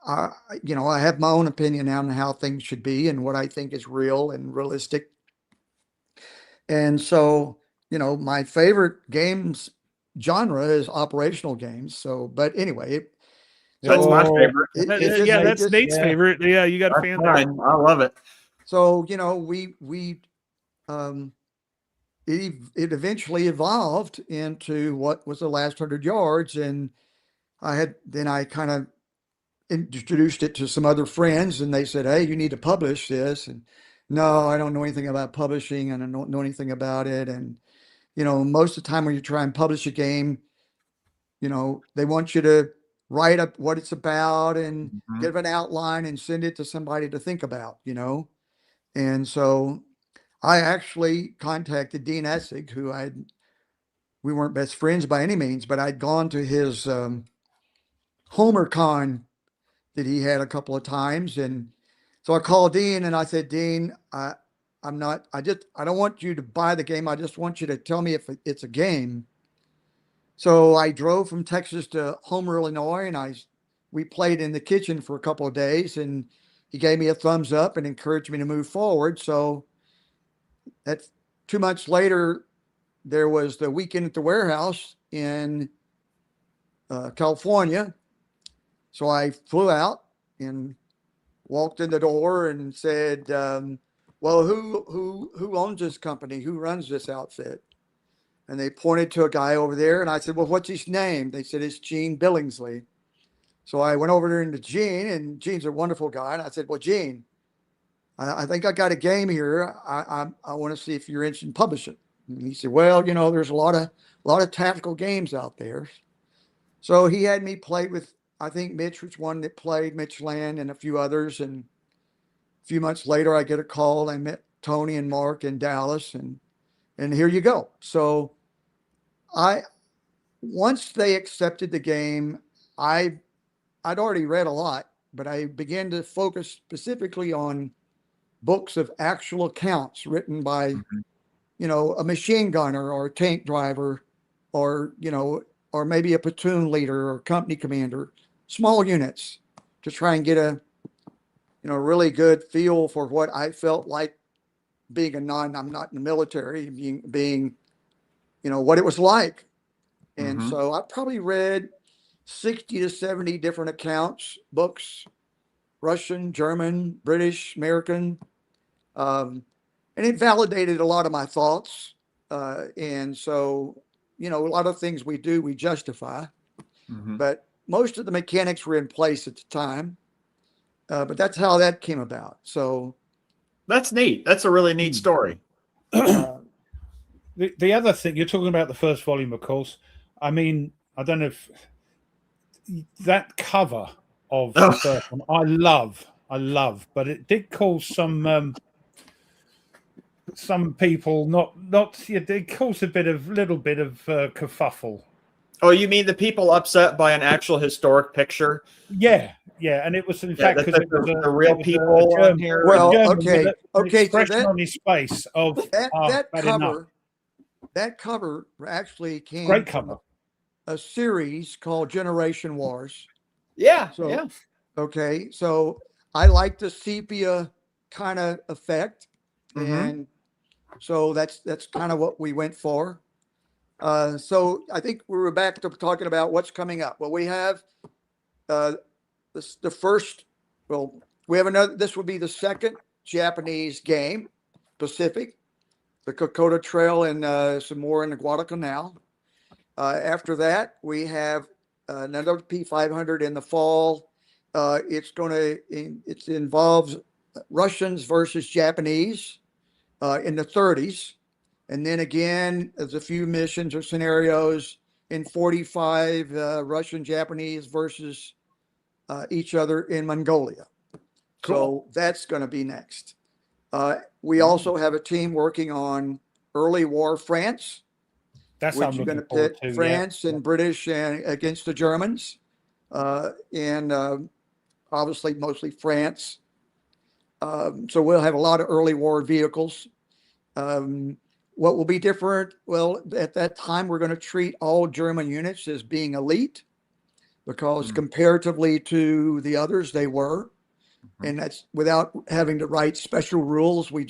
I have my own opinion on how things should be and what I think is real and realistic. And so, my favorite games genre is operational games. So, but anyway, That's my favorite. That's Nate's favorite. Yeah, you got a fan there. I love it. So, it eventually evolved into what was the last 100 yards. And I kind of introduced it to some other friends and they said, hey, you need to publish this. And no, I don't know anything about publishing and I don't know anything about it. And, most of the time when you try and publish a game, they want you to write up what it's about and give an outline and send it to somebody to think about, And so I actually contacted Dean Essig, we weren't best friends by any means, but I'd gone to his HomerCon that he had a couple of times. And so I called Dean and I said, Dean, I don't want you to buy the game. I just want you to tell me if it's a game. So I drove from Texas to Homer, Illinois, and we played in the kitchen for a couple of days and he gave me a thumbs up and encouraged me to move forward. So that's 2 months later, there was the weekend at the warehouse in California. So I flew out and walked in the door and said, well, who owns this company? Who runs this outfit? And they pointed to a guy over there. And I said, well, what's his name? They said, it's Gene Billingsley. So I went over there into Gene, and Gene's a wonderful guy. And I said, well, Gene, I think I got a game here. I want to see if you're interested in publishing. And he said, well, there's a lot of tactical games out there. So he had me play with, I think Mitch was one that played, Mitch Land and a few others. And a few months later, I get a call. I met Tony and Mark in Dallas, and here you go. So once they accepted the game, I'd already read a lot, but I began to focus specifically on books of actual accounts written by, a machine gunner or a tank driver or maybe a platoon leader or company commander, small units, to try and get a really good feel for what I felt like I'm not in the military, being what it was like. And so I probably read 60 to 70 different accounts, books, Russian, German, British, American. And it validated a lot of my thoughts. And so, a lot of things we do, we justify, but most of the mechanics were in place at the time. But that's how that came about. So that's neat. That's a really neat story. The other thing, you're talking about the first volume, of course. I mean, I don't know if that cover of the first one, I love, but it did cause some people it caused a little bit of kerfuffle. Oh, you mean the people upset by an actual historic picture? Yeah, yeah, and it was in Yeah, fact that's because like it was the real it was people a on German, here. Well, German with okay, an okay. So expression on his face of that bad enough. cover actually came Great from cover. a series called Generation Wars. Yeah, So yeah. okay, so I like the sepia kind of effect, Mm-hmm. and so that's kind of what we went for. So I think we were back to talking about what's coming up. Well, we have uh, the first. Well, we have another. This will be the second Japanese game, Pacific, the Kokoda Trail, and some more in the Guadalcanal. After that, we have another P500 in the fall. It involves Russians versus Japanese in the 30s. And then again, there's a few missions or scenarios in 45 Russian Japanese versus each other in Mongolia. Cool. So that's going to be next. We also have a team working on early war France, That's what I'm which is going to looking forward pit to. France and British and against the Germans, and obviously mostly France. So we'll have a lot of early war vehicles. What will be different? Well, at that time, we're going to treat all German units as being elite because comparatively to the others, they were. And that's without having to write special rules. We're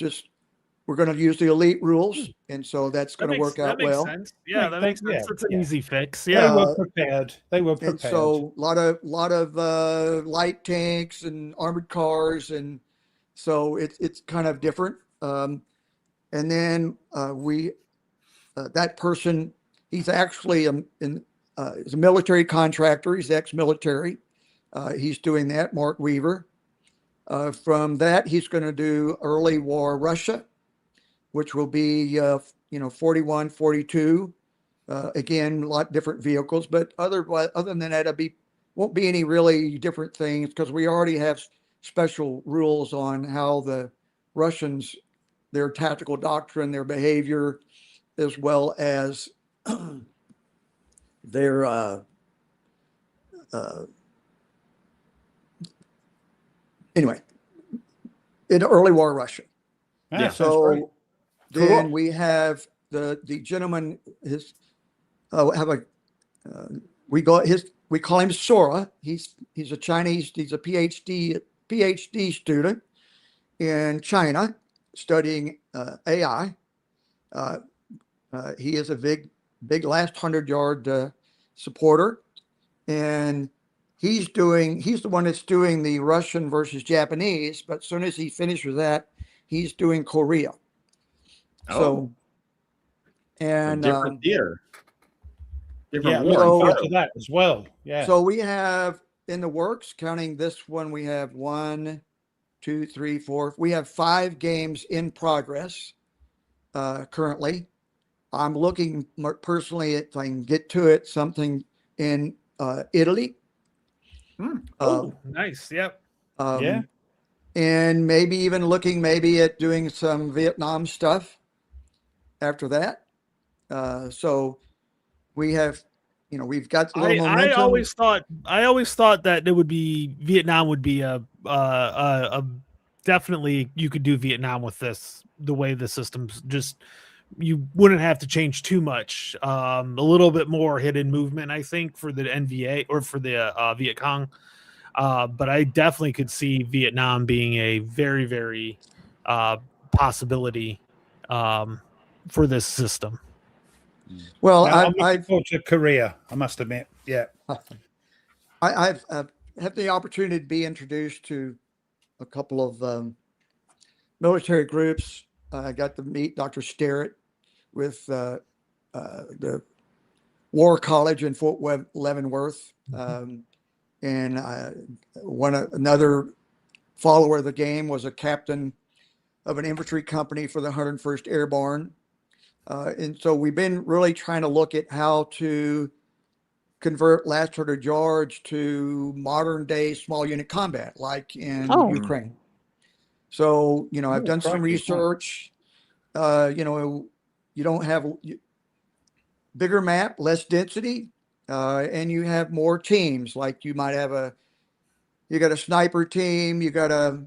going to use the elite rules. And so that's going to work out makes well. sense. Yeah, that makes sense. Yeah, That's an yeah. easy fix. They Yeah. were prepared. They were prepared. And so a lot of light tanks and armored cars, and so it's kind of different. And then that person, he's actually is a military contractor. He's ex-military. He's doing that, Mark Weaver. From that, he's going to do early war Russia, which will be 41, 42. Again, a lot different vehicles, but other than that, won't be any really different things because we already have special rules on how the Russians, their tactical doctrine, their behavior, as well as their anyway, in early war Russia. Yeah, sounds great. So then we have the gentleman, his have a we call him Sora. He's a Chinese. He's a PhD student in China studying AI. He is a big last 100-yard supporter, and he's the one that's doing the Russian versus Japanese. But as soon as he finishes that, he's doing Korea. So, and different theater. Yeah, Different looking war. forward to that as well. Yeah. so we have in the works, counting this one, we have 1, 2, 3, 4. We have 5 games in progress currently. I'm looking personally if I can get to it, something in Italy. Oh, nice. Yep. Yeah. And maybe even looking maybe at doing some Vietnam stuff after that. So we have, we've got a little momentum. I always thought that it would be Vietnam would be a definitely you could do Vietnam with this the way the system's just you wouldn't have to change too much. A little bit more hidden movement, I think, for the NVA or for the Viet Cong. But I definitely could see Vietnam being a very, very possibility for this system. Well, I'm looking forward to Korea, I must admit. Yeah. I've had the opportunity to be introduced to a couple of military groups. I got to meet Dr. Sterrett with the War College in Fort Leavenworth. And another follower of the game was a captain of an infantry company for the 101st Airborne. And so we've been really trying to look at how to convert last 100 yards to modern day small unit combat, like in Ukraine. So, I've done some research. You don't have bigger map, less density. and you have more teams. Like you might have you got a sniper team, you got a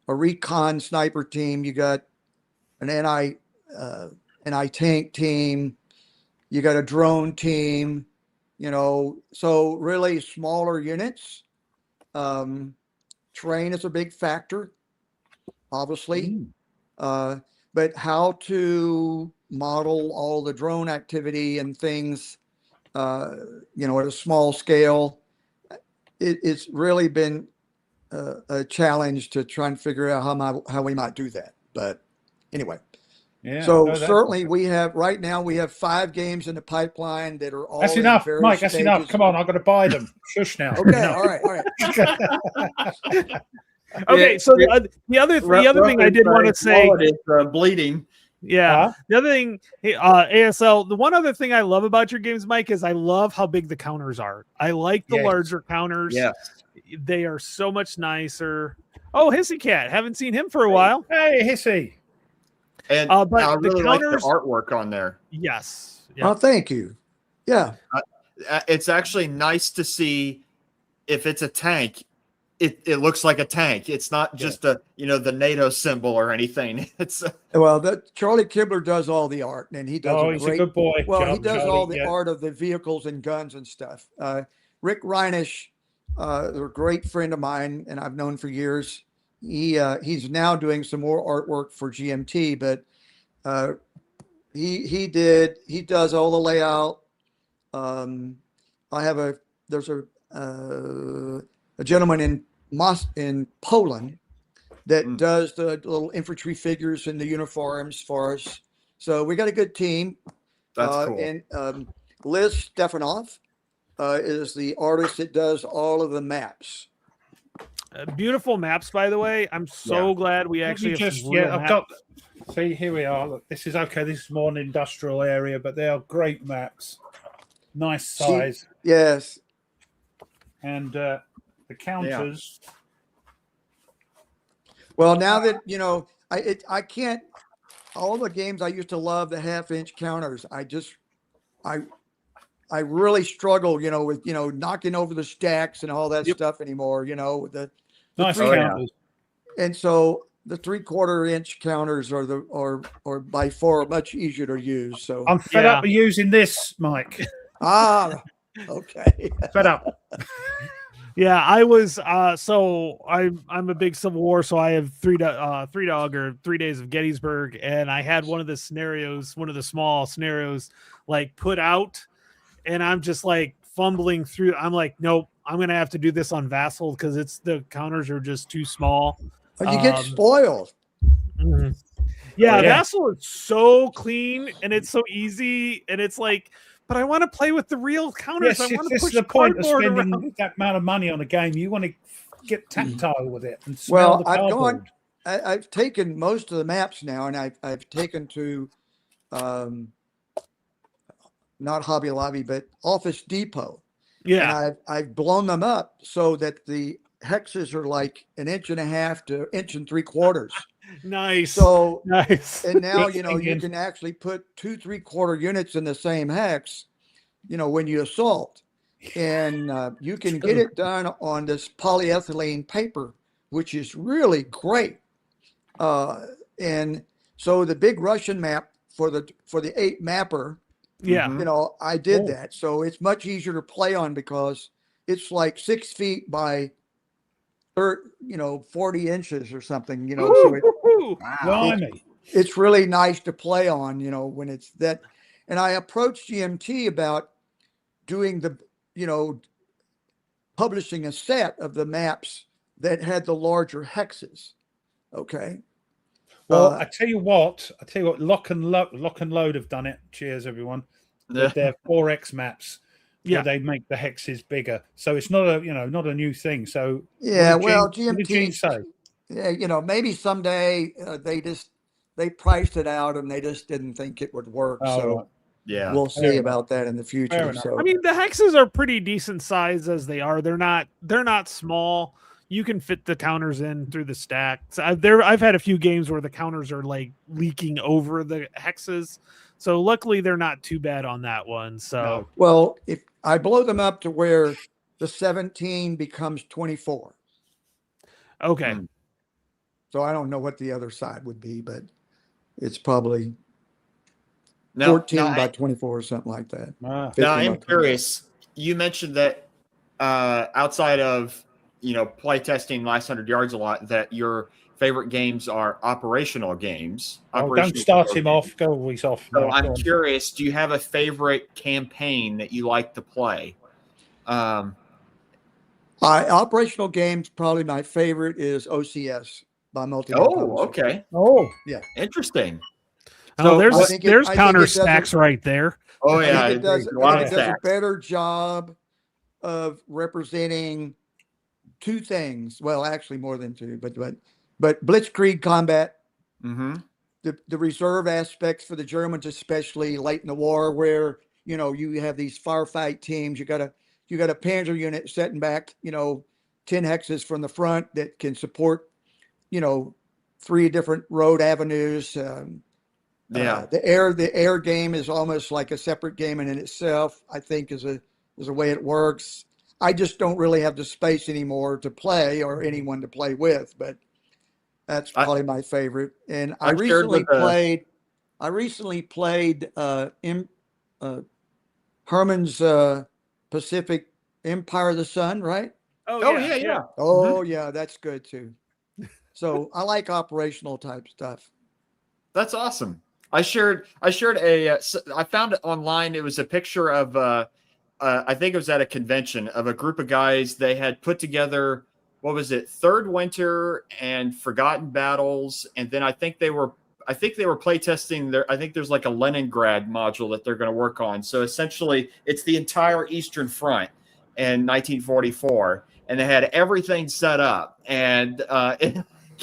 recon sniper team, you got an anti-tank team, you got a drone team, so really smaller units. Terrain is a big factor, obviously. But how to model all the drone activity and things, at a small scale, it's really been a challenge to try and figure out how we might do that. But anyway, so certainly we have 5 games in the pipeline that are all. That's enough, Mike. That's enough. Come on, I've got to buy them. Shush now. Okay, all right. Okay, so the other thing I did want to say, bleeding. Yeah. The other thing, ASL, the one other thing I love about your games, Mike, is I love how big the counters are. I like the larger counters. Yes. They are so much nicer. Oh, Hissy Cat. Haven't seen him for a while. Hey, Hissy. And but I really the counters, like the artwork on there. Yes. Oh, thank you. Yeah. It's actually nice to see if it's a tank. It looks like a tank. It's not just the NATO symbol or anything. It's Charlie Kibler does all the art, and he does. He's a good boy. Well, he does all the art of the vehicles and guns and stuff. Rick Reinish, a great friend of mine, and I've known for years. He's now doing some more artwork for GMT, but he does all the layout. There's a gentleman in Poland that does the little infantry figures and the uniforms for us. So we got a good team. That's cool. And Liz Stefanoff is the artist that does all of the maps. Beautiful maps, by the way. I'm so glad we actually have some real maps. See, here we are. Look, this is okay. This is more an industrial area, but they are great maps. Nice size. Yes. And the counters. Yeah. Well, now that I can't. All the games I used to love the half-inch counters. I really struggle, with knocking over the stacks and all that stuff anymore. The nice counters. And so the 3/4 inch counters are by far much easier to use. So I'm fed up with using this, Mike. Okay. Fed up. Yeah, I was. So I'm a big Civil War, so I have 3 Days of Gettysburg, and I had one of the small scenarios, like put out, and I'm just like fumbling through. I'm like, nope, I'm gonna have to do this on Vassal because the counters are just too small. You get spoiled. Mm-hmm. Yeah, Vassal is so clean and it's so easy, and it's like. But I want to play with the real counters. Yes, I want to push the point of spending around. that amount of money on a game. You want to get tactile with it and smell the cardboard. I've taken most of the maps now, and I've taken to, not Hobby Lobby, but Office Depot. Yeah, and I've blown them up so that the hexes are like 1.5 to 1.75 inches. Nice. So nice. And now you can actually put 2 3/4 units in the same hex, when you assault, and you can get it done on this polyethylene paper, which is really great. And so the big Russian map for the 8 mapper, I did that, so it's much easier to play on because it's like 6 feet by 40 inches or something, so it's really nice to play on, when it's that. And I approached GMT about doing publishing a set of the maps that had the larger hexes. Okay. Well, I tell you what, Lock and Load have done it. Cheers, everyone. With their 4X maps. Yeah, they make the hexes bigger, so it's not a new thing. So GMT say, maybe someday they priced it out and they just didn't think it would work. We'll see about that in the future. So I mean, the hexes are pretty decent size as they are. They're not small. You can fit the counters in through the stacks. I've had a few games where the counters are like leaking over the hexes. So luckily they're not too bad on that one. So No. Well, if I blow them up to where the 17 becomes 24. okay. Hmm. So I don't know what the other side would be, but it's probably Now, 14 by 24 or something like that. Ah. 15 now by I'm 24. curious. You mentioned that outside of play testing last 100 yards a lot, that your favorite games are operational games. Oh, don't operational start control him games. off. Go always off. So Now. I'm Go on. curious. Do you have a favorite campaign that you like to play? Operational games, probably my favorite is OCS by Multimedia Oh, Publishing. okay, Oh, interesting. Oh, So there's what- there's I think counter it does stacks right there. oh I yeah, think it does, a I lot think of it does a stacks. better job of representing two things. Well, actually more than two, but Blitzkrieg combat, Mm-hmm. the reserve aspects for the Germans, especially late in the war, where you have these firefight teams. You got a panzer unit setting back 10 hexes from the front that can support 3 different road avenues. Yeah. The air game is almost like a separate game in itself. I think is a way it works. I just don't really have the space anymore to play or anyone to play with, but that's probably my favorite. And I I've shared recently with the- played Herman's Pacific Empire of the Sun, right? Oh yeah. Oh yeah, that's good too. So I like operational type stuff. That's awesome. I shared I found it online. It was a picture of I think it was at a convention of a group of guys. They had put together, what was it, Third Winter and Forgotten Battles, and then I think they were playtesting their. I think there's like a Leningrad module that they're going to work on. So essentially, it's the entire Eastern Front in 1944, and they had everything set up and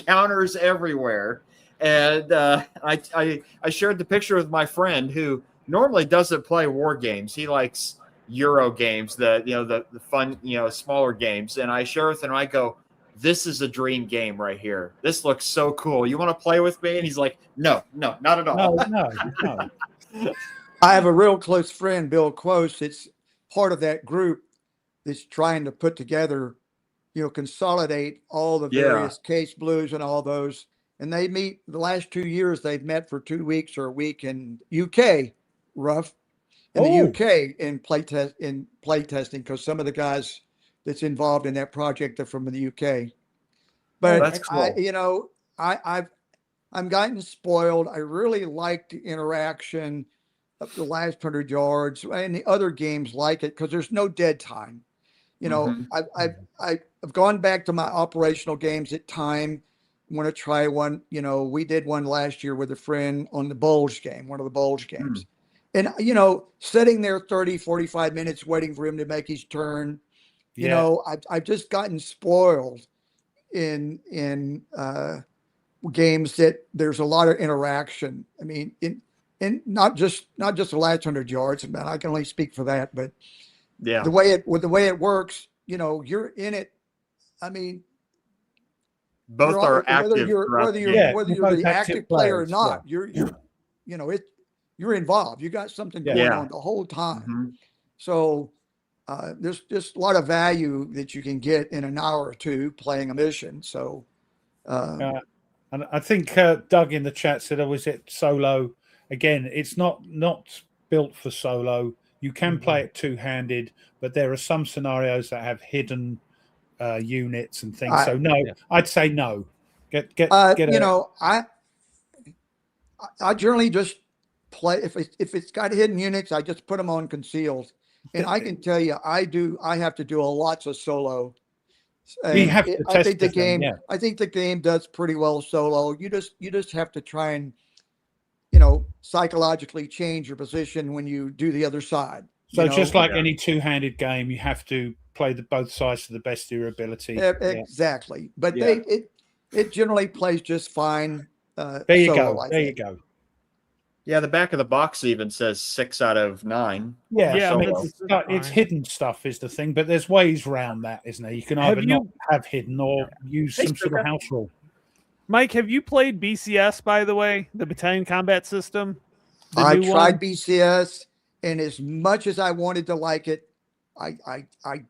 counters everywhere. And I shared the picture with my friend who normally doesn't play war games. He likes Euro games, the fun, smaller games. And I share with him, I go, this is a dream game right here. This looks so cool. You want to play with me? And he's like, no, not at all. no. I have a real close friend, Bill Quos. It's part of that group that's trying to put together, consolidate all the various case blues and all those. And they meet the last 2 years. They've met for 2 weeks or a week in UK, the UK in play testing, because some of the guys that's involved in that project are from the UK. But that's cool. I'm gotten spoiled. I really like the interaction of the last 100 yards and the other games like it because there's no dead time. I've gone back to my operational games at time. Want to try one. We did one last year with a friend on the Bulge game, one of the Bulge games. And, sitting there 30, 45 minutes waiting for him to make his turn, I've just gotten spoiled in games that there's a lot of interaction. I mean, and not just the last 100 yards, man, I can only speak for that, but the way it works, you're in it. I mean, both are active. Whether you're the active player or not, you're involved. You got something going on the whole time. Mm-hmm. So there's just a lot of value that you can get in an hour or two playing a mission. So, and I think Doug in the chat said, "Oh, is it solo?" Again, it's not built for solo. You can play it two-handed, but there are some scenarios that have hidden units and things. So no, I'd say no. Get I generally just play if it's got hidden units, I just put them on concealed. And I can tell you, I have to do lots of solo. You have to I think the game. I think the game does pretty well solo. You just have to try and psychologically change your position when you do the other side. So just like any two-handed game, you have to play both sides to the best of your ability. Exactly, but it generally plays just fine. There you go. There you go. Yeah, the back of the box even says 6 out of 9. Yeah, I mean, it's hidden stuff is the thing, but there's ways around that, isn't there? You can either not have hidden or use some sort of house rule. Mike, have you played BCS, by the way, the Battalion Combat System? I new tried one? BCS, and as much as I wanted to like it, I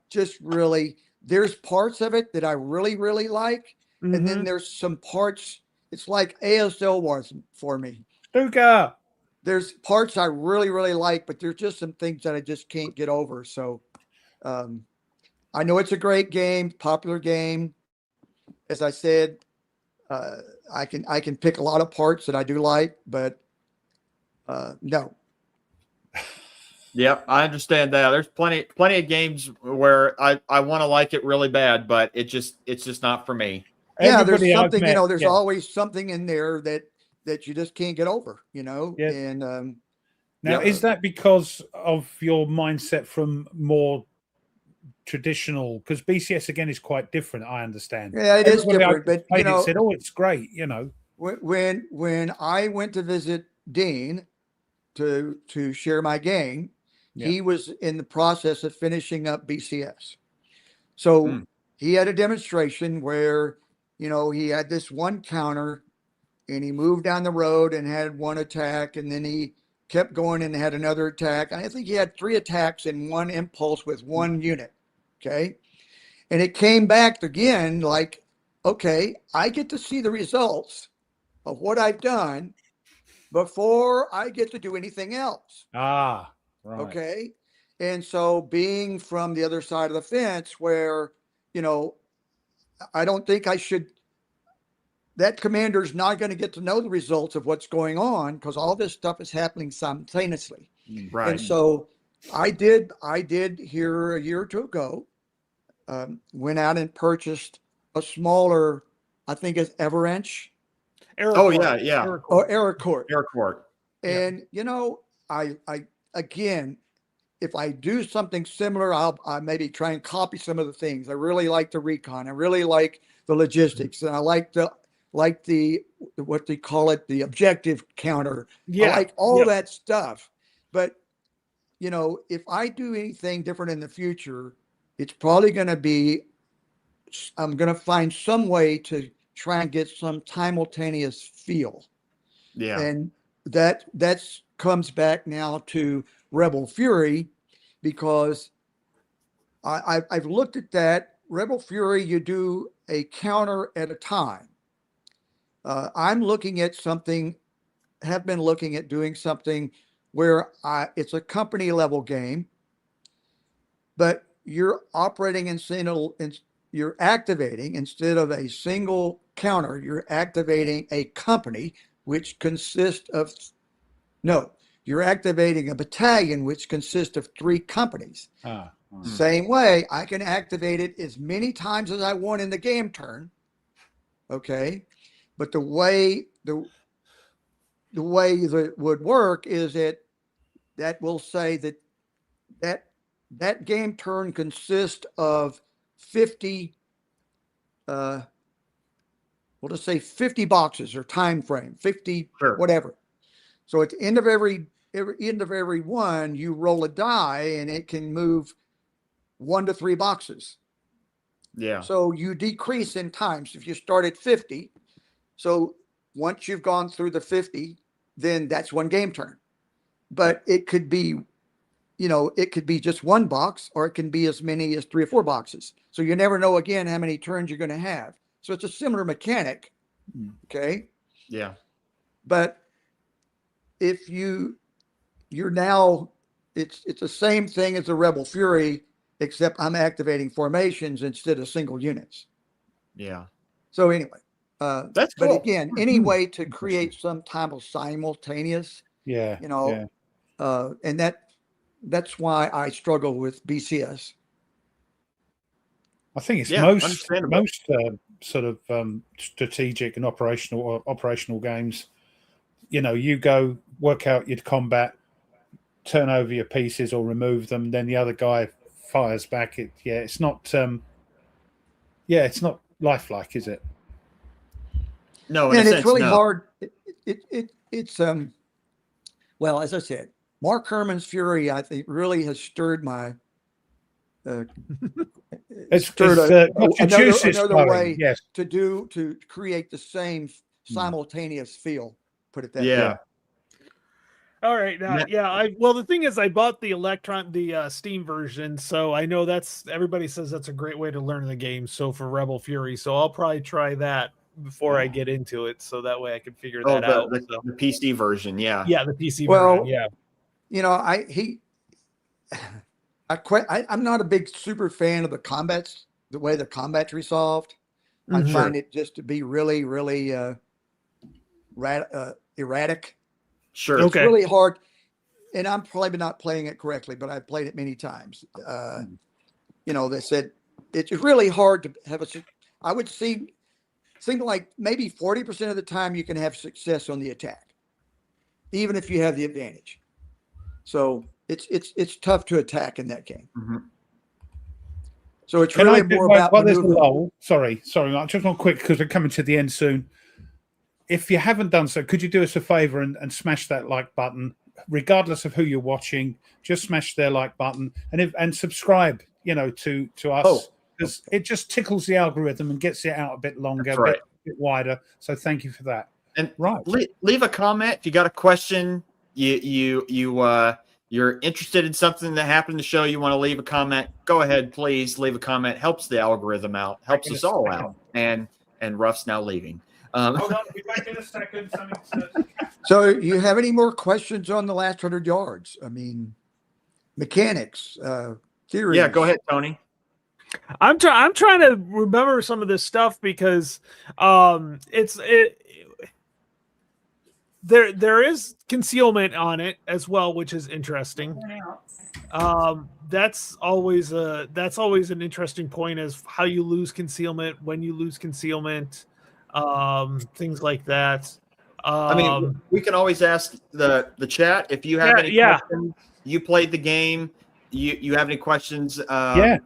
just really, there's parts of it that I really, really like. And then Mhm. there's some parts, it's like ASL was for me. Stuka. There's parts I really, really like, but there's just some things that I just can't get over. So I know it's a great game, popular game. As I said, uh, I can pick a lot of parts that I do like, but no. Yep, I understand that. There's plenty of games where I want to like it really bad, but it's just not for me. Yeah, there's Everybody I've something, met, there's yeah, always something in there that you just can't get over, yeah. and Now, Yep. is that because of your mindset from more traditional? Because BCS again is quite different. I understand. yeah, it is Everybody I've different. But played it said, "Oh, it's great," you know. when I went to visit Dean to share my game, Yeah. he was in the process of finishing up BCS. So Mm. he had a demonstration where, he had this one counter and he moved down the road and had one attack, and then he kept going and had another attack. I think he had 3 attacks in one impulse with one unit. Okay. And it came back again like, okay, I get to see the results of what I've done before I get to do anything else. Ah, right. Okay. And so being from the other side of the fence where, I don't think I should, that commander's not going to get to know the results of what's going on because all this stuff is happening simultaneously. Right. And so I did here a year or two ago, went out and purchased a smaller, I think it's Everench Oh yeah, yeah. or Aerocourt. Aircourt. Yeah. And I again, if I do something similar, I maybe try and copy some of the things. I really like the recon. I really like the logistics, and I like the what they call it, the objective counter. I Yeah. like all Yeah. that stuff. But if I do anything different in the future, it's probably going to be, I'm going to find some way to try and get some simultaneous feel. Yeah. And that's comes back now to Rebel Fury, because I've looked at that. Rebel Fury, you do a counter at a time. I'm looking at something, have been looking at doing something where it's a company level game, but you're operating you're activating, instead of a single counter, you're activating a company which consists of, no, you're activating a battalion which consists of 3 companies. Same way, I can activate it as many times as I want in the game turn. Okay. But the way that would work is that will say that game turn consists of 50, we'll just say 50 boxes or time frame, 50, Sure. whatever. So at the end of every one, you roll a die and it can move 1 to 3 boxes. Yeah. So you decrease in time. So if you start at 50, so once you've gone through the 50, then that's one game turn. But it could be, it could be just 1 box, or it can be as many as 3 or 4 boxes. So you never know again how many turns you're going to have. So it's a similar mechanic. Okay. Yeah. But if you're now, it's the same thing as the Rebel Fury, except I'm activating formations instead of single units. Yeah. So anyway, That's but cool. again, any way to create some type of simultaneous, Yeah. And that's why I struggle with BCS. I think it's Yeah, most understandable. sort of strategic and operational games. You go work out your combat, turn over your pieces or remove them, then the other guy fires back. It's not it's not lifelike, is it? No, in And a it's sense, really no. hard. It's well, as I said, Mark Herman's Fury, I think, really has stirred my It's stirred got your juices another flowing. way Yes. to create the same simultaneous feel. Put it that way. Yeah. All right, well, the thing is, I bought the Steam version, so I know everybody says that's a great way to learn the game. So for Rebel Fury, so I'll probably try that before I get into it, so that way I can figure that out. The PC version, yeah, the PC version, I'm not a big super fan of the way the combat's resolved. I Mhm. find it just to be really, really erratic. Sure. It's really hard, and I'm probably not playing it correctly, but I've played it many times. They said it's really hard to have I would seem like maybe 40% of the time you can have success on the attack, even if you have the advantage. So it's tough to attack in that game. Mm-hmm. So it's really more about maneuver. Sorry, Mark, just one quick, because we're coming to the end soon. If you haven't done so, could you do us a favor and smash that like button, regardless of who you're watching? Just smash their like button and subscribe, to us, because it just tickles the algorithm and gets it out a bit longer, a bit wider. So thank you for that. And leave a comment if you got a question. You're interested in something that happened in the show. You want to leave a comment? Go ahead, please leave a comment. Helps the algorithm out. Helps us all out. And Ruff's now leaving. Hold on, be back in a second. So, you have any more questions on the last 100 yards? I mean, mechanics, theories. Yeah, go ahead, Tony. I'm trying to remember some of this stuff because there is concealment on it as well, which is interesting. That's always an interesting point, is how you lose concealment, when you lose concealment. Things like that. I mean, we can always ask the chat if you have any questions. You played the game. You have any questions? About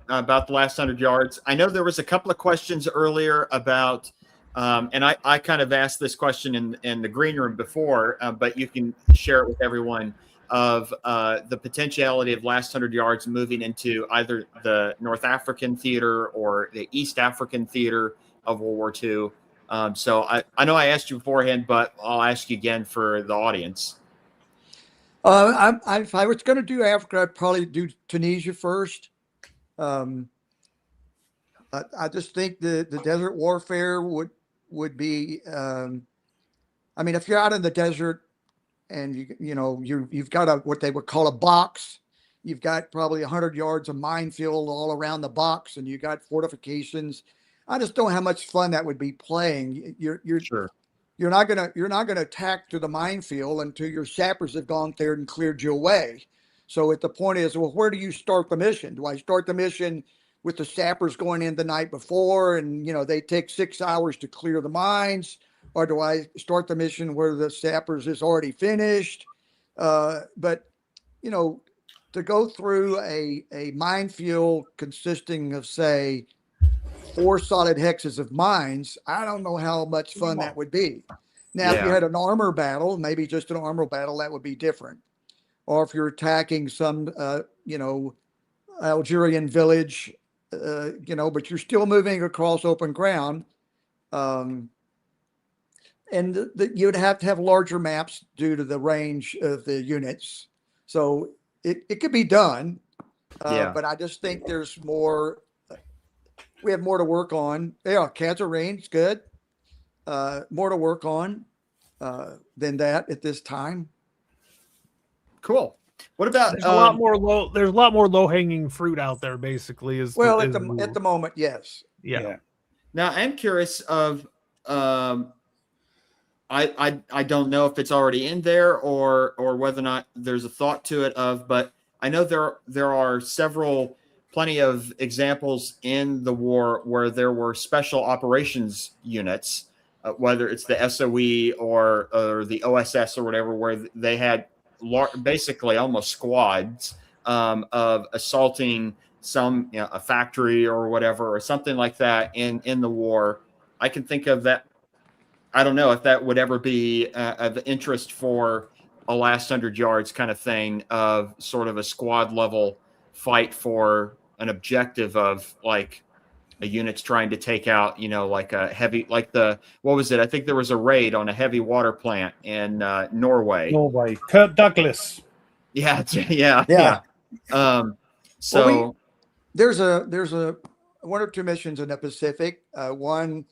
the last 100 yards. I know there was a couple of questions earlier about, and I kind of asked this question in the green room before, but you can share it with everyone, of the potentiality of last 100 yards moving into either the North African theater or the East African theater of World War II. So I know I asked you beforehand, but I'll ask you again for the audience. If I was going to do Africa, I'd probably do Tunisia first. I just think the desert warfare would be. I mean, if you're out in the desert and you've got what they would call a box, you've got probably 100 yards of minefield all around the box, and you got fortifications. I just don't know how much fun that would be playing. You're not gonna attack to the minefield until your sappers have gone there and cleared you away. So the point is, well, where do you start the mission? Do I start the mission with the sappers going in the night before, and they take 6 hours to clear the mines, or do I start the mission where the sappers is already finished? But to go through a minefield consisting of, say, 4 solid hexes of mines, I don't know how much fun that would be. Now, if you had an armor battle, maybe just an armor battle, that would be different. Or if you're attacking some, Algerian village, but you're still moving across open ground. And you'd have to have larger maps due to the range of the units. So it could be done. But I just think there's more. We have more to work on. Yeah, Kazarene's good. More to work on than that at this time. Cool. What about there's a lot more low hanging fruit out there, basically. At the moment, yes. Yeah. Now I'm curious of I don't know if it's already in there or whether or not there's a thought to it but I know there are plenty of examples in the war where there were special operations units, whether it's the SOE or the OSS or whatever, where they had basically almost squads of assaulting a factory or whatever, or something like that in the war. I can think of that. I don't know if that would ever be of interest for a last 100 yards kind of thing, of sort of a squad level fight for an objective of, like, a unit's trying to take out, you know, like a heavy, like what was it? I think there was a raid on a heavy water plant in Norway. Norway. Kirk Douglas. Yeah, yeah. So Well, there's a one or two missions in the Pacific. One,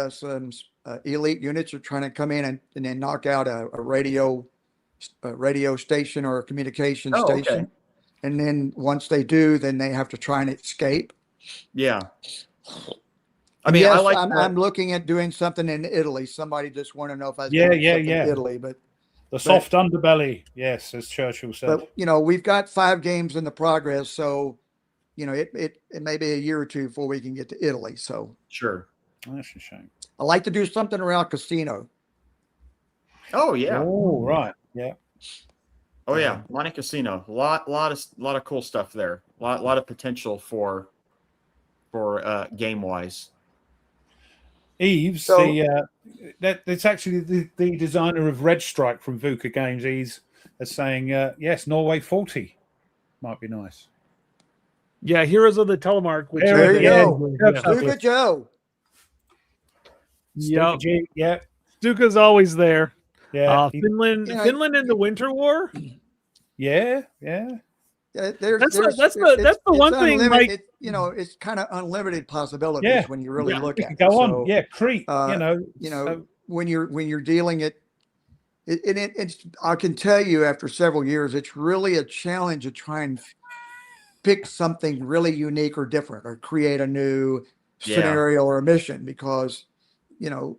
some elite units are trying to come in and then knock out a radio station or a communication station. Okay. And then once they do, then they have to try and escape. Yeah. I mean, yes, I like I'm looking at doing something in Italy. Somebody just want to know if I was Yeah, doing yeah, something yeah. in Italy, but The soft underbelly. Yes, as Churchill said. but you know, we've got 5 games in the progress, so you know, it may be a year or two before we can get to Italy. So sure. That's a shame. I like to do something around casino. Oh yeah. Oh, right. Yeah. Oh yeah. Monte Casino. A lot of cool stuff there. A lot of potential for game wise. Eves, So- that's actually the designer of Red Strike from VUCA Games. He's saying, yes, Norway 40 might be nice. Yeah, Heroes of the Telemark. Which There you go. Yeah. Luca Joe. Yep. G, yeah, Stuka's always there. yeah, Finland, you know, Finland in the Winter War. yeah. Yeah, That's the one thing, unlimited, like- you know, it's kind of unlimited possibilities Yeah. when you really look We at could it. go on. So, Yeah, Crete. when you're dealing it's I can tell you after several years, it's really a challenge to try and pick something really unique or different or create a new scenario or a mission because, you know,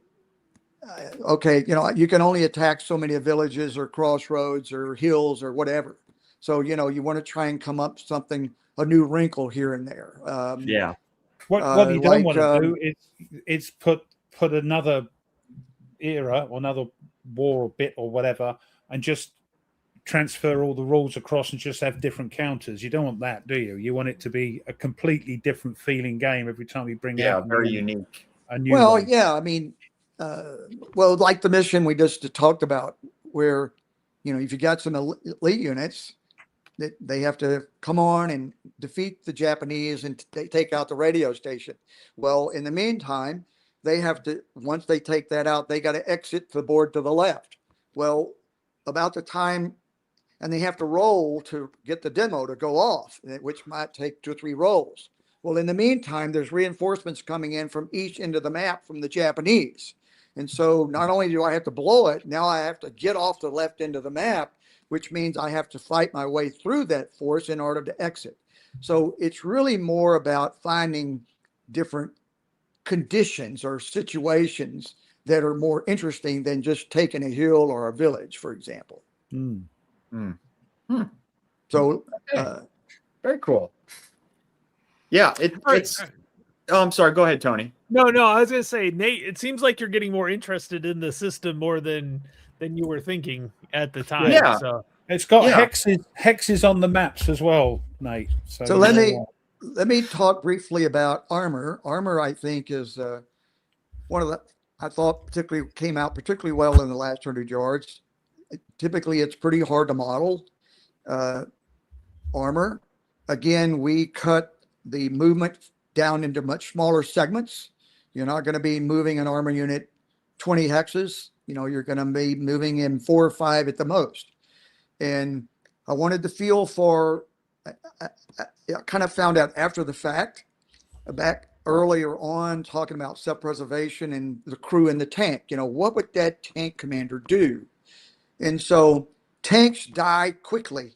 okay, you know, you can only attack so many villages or crossroads or hills or whatever. So, you know, you want to try and come up with something, a new wrinkle here and there. Yeah. What you don't like, want to do is put another era or another war or bit or whatever and just transfer all the rules across and just have different counters. You don't want that, do you? You want it to be a completely different feeling game every time you bring out very unique. a new well, one. yeah, I mean, well, like the mission we just talked about, where, you know, if you got some elite units, that they have to come on and defeat the Japanese and take out the radio station. Well, in the meantime, they have to, once they take that out, they got to exit the board to the left. Well, about the time, and they have to roll to get the demo to go off, which might take 2 or 3 rolls. Well, in the meantime, there's reinforcements coming in from each end of the map from the Japanese. And so not only do I have to blow it, now I have to get off the left end of the map, which means I have to fight my way through that force in order to exit. So it's really more about finding different conditions or situations that are more interesting than just taking a hill or a village, for example. So Very cool. Yeah, it's. Oh, I'm sorry. Go ahead, Tony. No, I was gonna say, Nate. It seems like you're getting more interested in the system more than you were thinking at the time. Yeah. So It's got hexes on the maps as well, Nate. So let me talk briefly about armor. Armor, I think, is one of the, I thought particularly came out particularly well in the last 100 yards. Typically, it's pretty hard to model armor. Again, we cut the movement down into much smaller segments. You're not going to be moving an armor unit 20 hexes. You know, you're going to be moving in 4 or 5 at the most. And I wanted to feel for, I kind of found out after the fact, back earlier on, talking about self-preservation and the crew in the tank. You know, what would that tank commander do? And so tanks die quickly,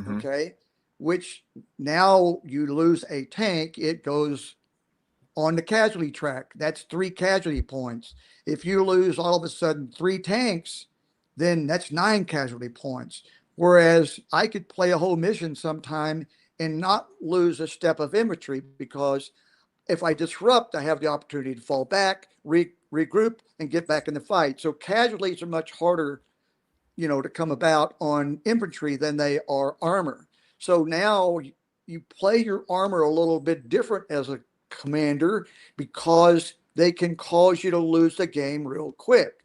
okay? Which now you lose a tank, it goes on the casualty track. That's 3 casualty points. If you lose all of a sudden 3 tanks, then that's 9 casualty points. Whereas I could play a whole mission sometime and not lose a step of infantry, because if I disrupt, I have the opportunity to fall back, regroup, and get back in the fight. So casualties are much harder, you know, to come about on infantry than they are armor. So now you play your armor a little bit different as a commander, because they can cause you to lose the game real quick.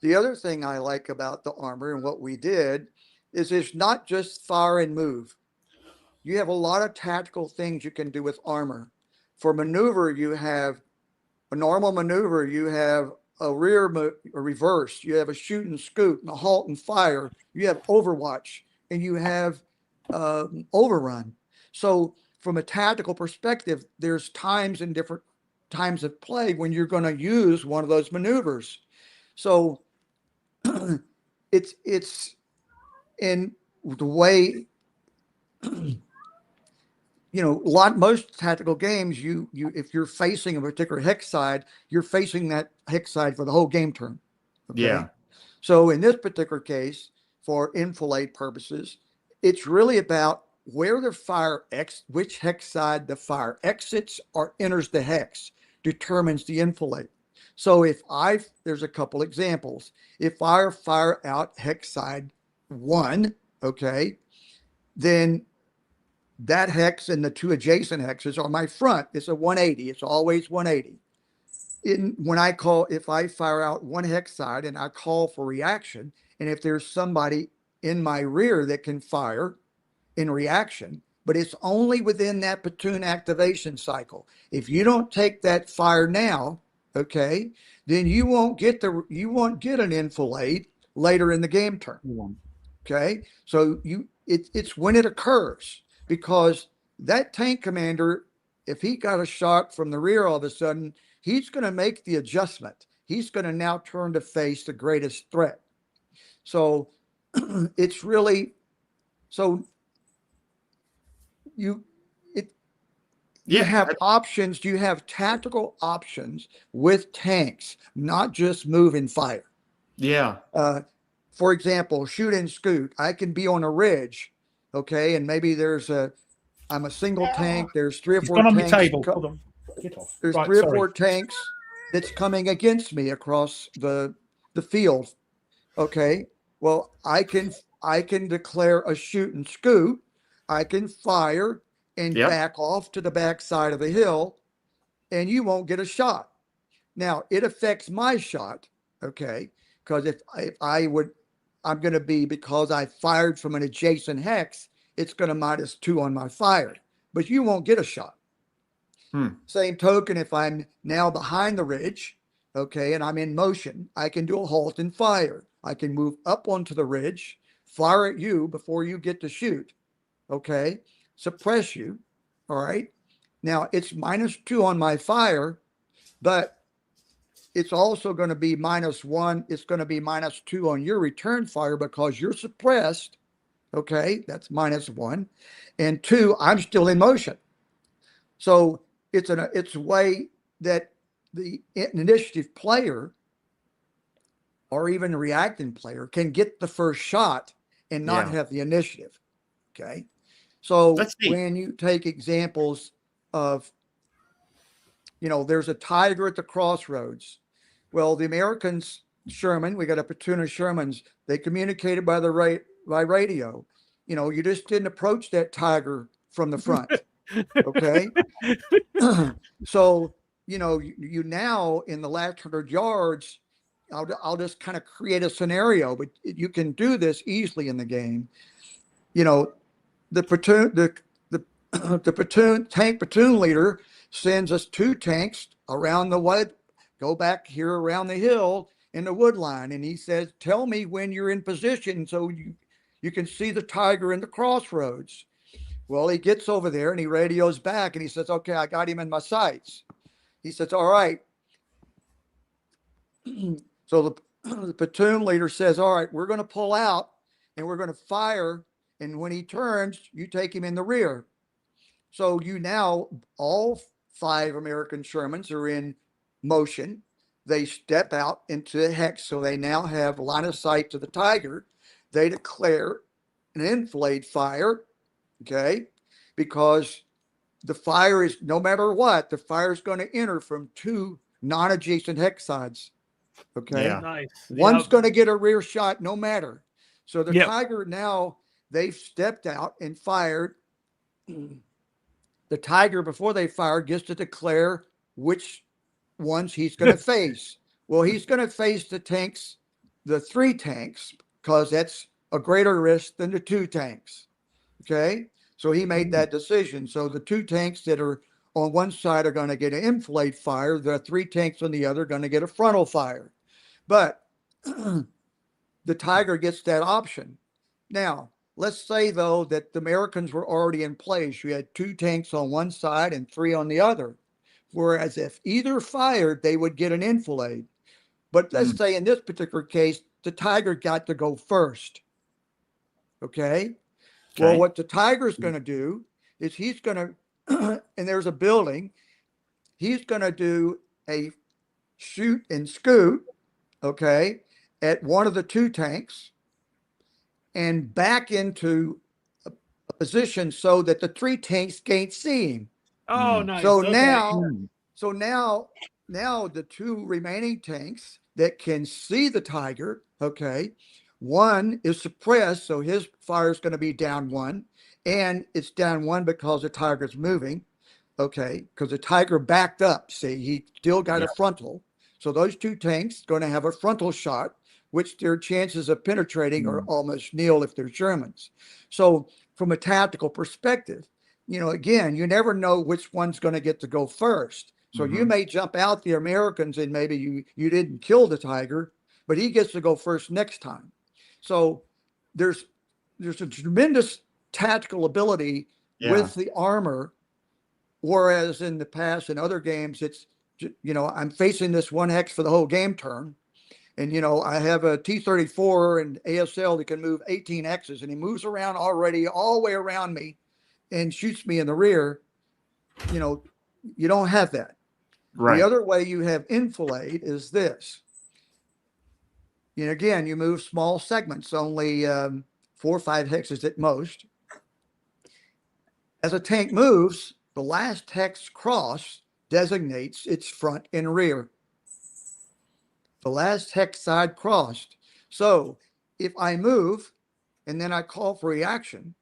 The other thing I like about the armor and what we did is it's not just fire and move. You have a lot of tactical things you can do with armor. For maneuver, you have a normal maneuver, you have a a reverse, you have a shoot and scoot, and a halt and fire, you have overwatch, and you have overrun. So from a tactical perspective, there's times in different times of play when you're going to use one of those maneuvers. So it's in the way, most tactical games, you if you're facing a particular hex side, you're facing that hex side for the whole game turn. Okay. Yeah. So in this particular case, for enfilade purposes, it's really about where the fire which hex side the fire exits or enters the hex determines the enfilade. So there's a couple examples. If I fire out hex side 1, okay, then that hex and the two adjacent hexes are my front. It's a 180. It's always 180. If I fire out one hex side and I call for reaction, and if there's somebody in my rear that can fire in reaction, but it's only within that platoon activation cycle. If you don't take that fire now, okay, then you won't get an enfilade later in the game turn. Okay, so it's when it occurs, because that tank commander, if he got a shot from the rear all of a sudden, he's going to make the adjustment. He's going to now turn to face the greatest threat. So it's really, so you have options. You have tactical options with tanks, not just move and fire. Yeah. For example, shoot and scoot. I can be on a ridge, okay, and maybe I'm a single tank. There's 3 or 4 tanks. On tanks. the table. Hold on. Get off. There's 3 or 4 tanks that's coming against me across the field. Okay. Well, I can declare a shoot and scoot. I can fire and back off to the back side of the hill, and you won't get a shot. Now, it affects my shot, okay? Because if I'm going to be, because I fired from an adjacent hex, it's going to -2 on my fire, but you won't get a shot. Same token, if I'm now behind the ridge, okay, and I'm in motion, I can do a halt and fire. I can move up onto the ridge, fire at you before you get to shoot, okay, suppress you, all right? Now, it's -2 on my fire, but it's also going to be -1. It's going to be -2 on your return fire because you're suppressed. Okay, that's -1. And 2, I'm still in motion. So it's a way that the initiative player or even the reacting player can get the first shot and not have the initiative. Okay. So when you take examples of, there's a tiger at the crossroads. Well, the Americans, Sherman, we got a platoon of Shermans. They communicated by radio. You just didn't approach that tiger from the front. Okay. So, you now in the last 100 yards, I'll just kind of create a scenario, but you can do this easily in the game. The platoon, the tank platoon leader sends us 2 tanks around the wood, go back here around the hill in the wood line. And he says, tell me when you're in position so you can see the tiger in the crossroads. Well, he gets over there and he radios back and he says, okay, I got him in my sights. He says, all right. So the platoon leader says, all right, we're going to pull out and we're going to fire. And when he turns, you take him in the rear. So all 5 American Shermans are in motion. They step out into the hex. So they now have line of sight to the tiger. They declare an enfilade fire. Okay. Because the fire is, no matter what, the fire is going to enter from 2 non-adjacent hex sides. Okay. Yeah. Nice. One's going to get a rear shot no matter. So the tiger now, they've stepped out and fired. The tiger, before they fire, gets to declare which ones he's going to face. Well, he's going to face the 3 tanks, because that's a greater risk than the 2 tanks. Okay. So he made that decision. So the 2 tanks that are on one side are going to get an enfilade fire. The 3 tanks on the other are going to get a frontal fire. But the Tiger gets that option. Now, let's say, though, that the Americans were already in place. You had 2 tanks on one side and 3 on the other. Whereas if either fired, they would get an enfilade. But let's say in this particular case, the Tiger got to go first. Okay? Well, what the Tiger's going to do is he's going to, and there's a building, he's going to do a shoot and scoot, okay, at one of the 2 tanks and back into a position so that the 3 tanks can't see him. Oh, nice. So Okay. now the 2 remaining tanks that can see the Tiger, okay, one is suppressed, so his fire is going to be down 1, and it's down 1 because the Tiger's moving, okay, because the Tiger backed up. See, he still got a frontal. So those 2 tanks going to have a frontal shot, which their chances of penetrating are almost nil if they're Germans. So from a tactical perspective, you know, again, you never know which one's going to get to go first. So you may jump out the Americans and maybe you didn't kill the Tiger, but he gets to go first next time. So there's a tremendous tactical ability with the armor, whereas in the past in other games, it's, you know, I'm facing this 1 hex for the whole game turn. And, you know, I have a T-34 and ASL that can move 18 X's, and he moves around already all the way around me and shoots me in the rear. You know, you don't have that. Right. The other way you have enfilade is this. You know, again, you move small segments, only 4 or 5 hexes at most. As a tank moves, the last hex cross designates its front and rear. The last hex side crossed. So if I move and then I call for reaction,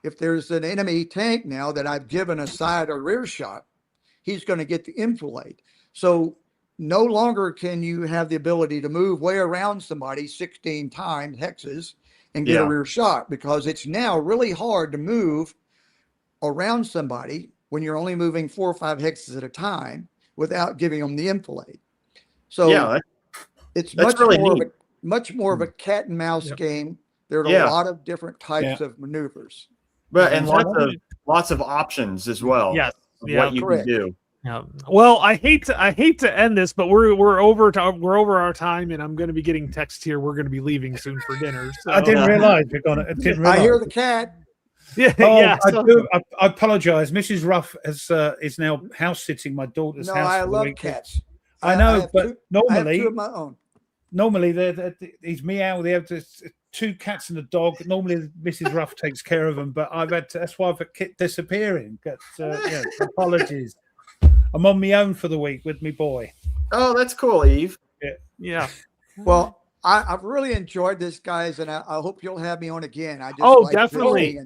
if there's an enemy tank now that I've given a side or rear shot, he's going to get the enfilade. So no longer can you have the ability to move way around somebody 16 times hexes and get a rear shot, because it's now really hard to move around somebody when you're only moving 4 or 5 hexes at a time without giving them the enfilade. So it's much really more of a cat and mouse game. There are a lot of different types of maneuvers, but and lots of options as well. Yes, what you can do. Yeah. Well, I hate to end this, but we're over our time, and I'm going to be getting text here. We're going to be leaving soon for dinner. So. I didn't realize we're gonna. I hear the cat. Yeah, I apologize. Mrs. Ruff is now house sitting my daughter's house. No, I love cats. I know, but normally, I have 2 of my own. Normally, he's meow. They have 2 cats and a dog. Normally, Mrs. Ruff takes care of them, but that's why I've got Kit disappearing. But apologies. I'm on my own for the week with me boy. Oh, that's cool, Eve. Yeah. Well, I've really enjoyed this, guys, and I hope you'll have me on again. I just definitely.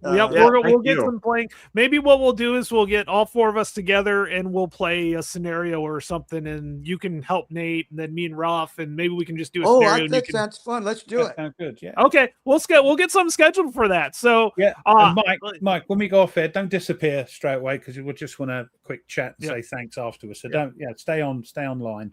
We'll get some playing. Maybe what we'll do is we'll get all 4 of us together and we'll play a scenario or something, and you can help Nate, and then me and Ruff, and maybe we can just do a scenario. That sounds fun. Let's do it. Sounds good. Yeah. Okay, we'll get something scheduled for that. So Mike, when we go off air, don't disappear straight away, because we'll just want a quick chat and say thanks afterwards. So stay online.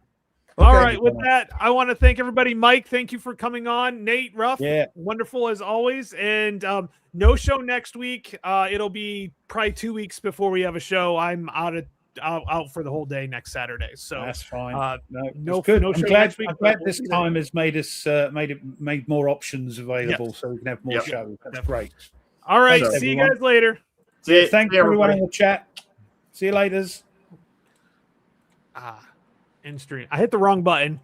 All right. With that, I want to thank everybody. Mike, thank you for coming on. Nate, Ruff, wonderful as always. And no show next week. It'll be probably 2 weeks before we have a show. I'm out for the whole day next Saturday. So that's fine. No good. No I'm show glad, next week. I'm glad this time has made us made more options available, so we can have more shows. That's great. All right. Thanks, see everyone. You guys later. Thanks everyone in the chat. See you later. End stream. I hit the wrong button.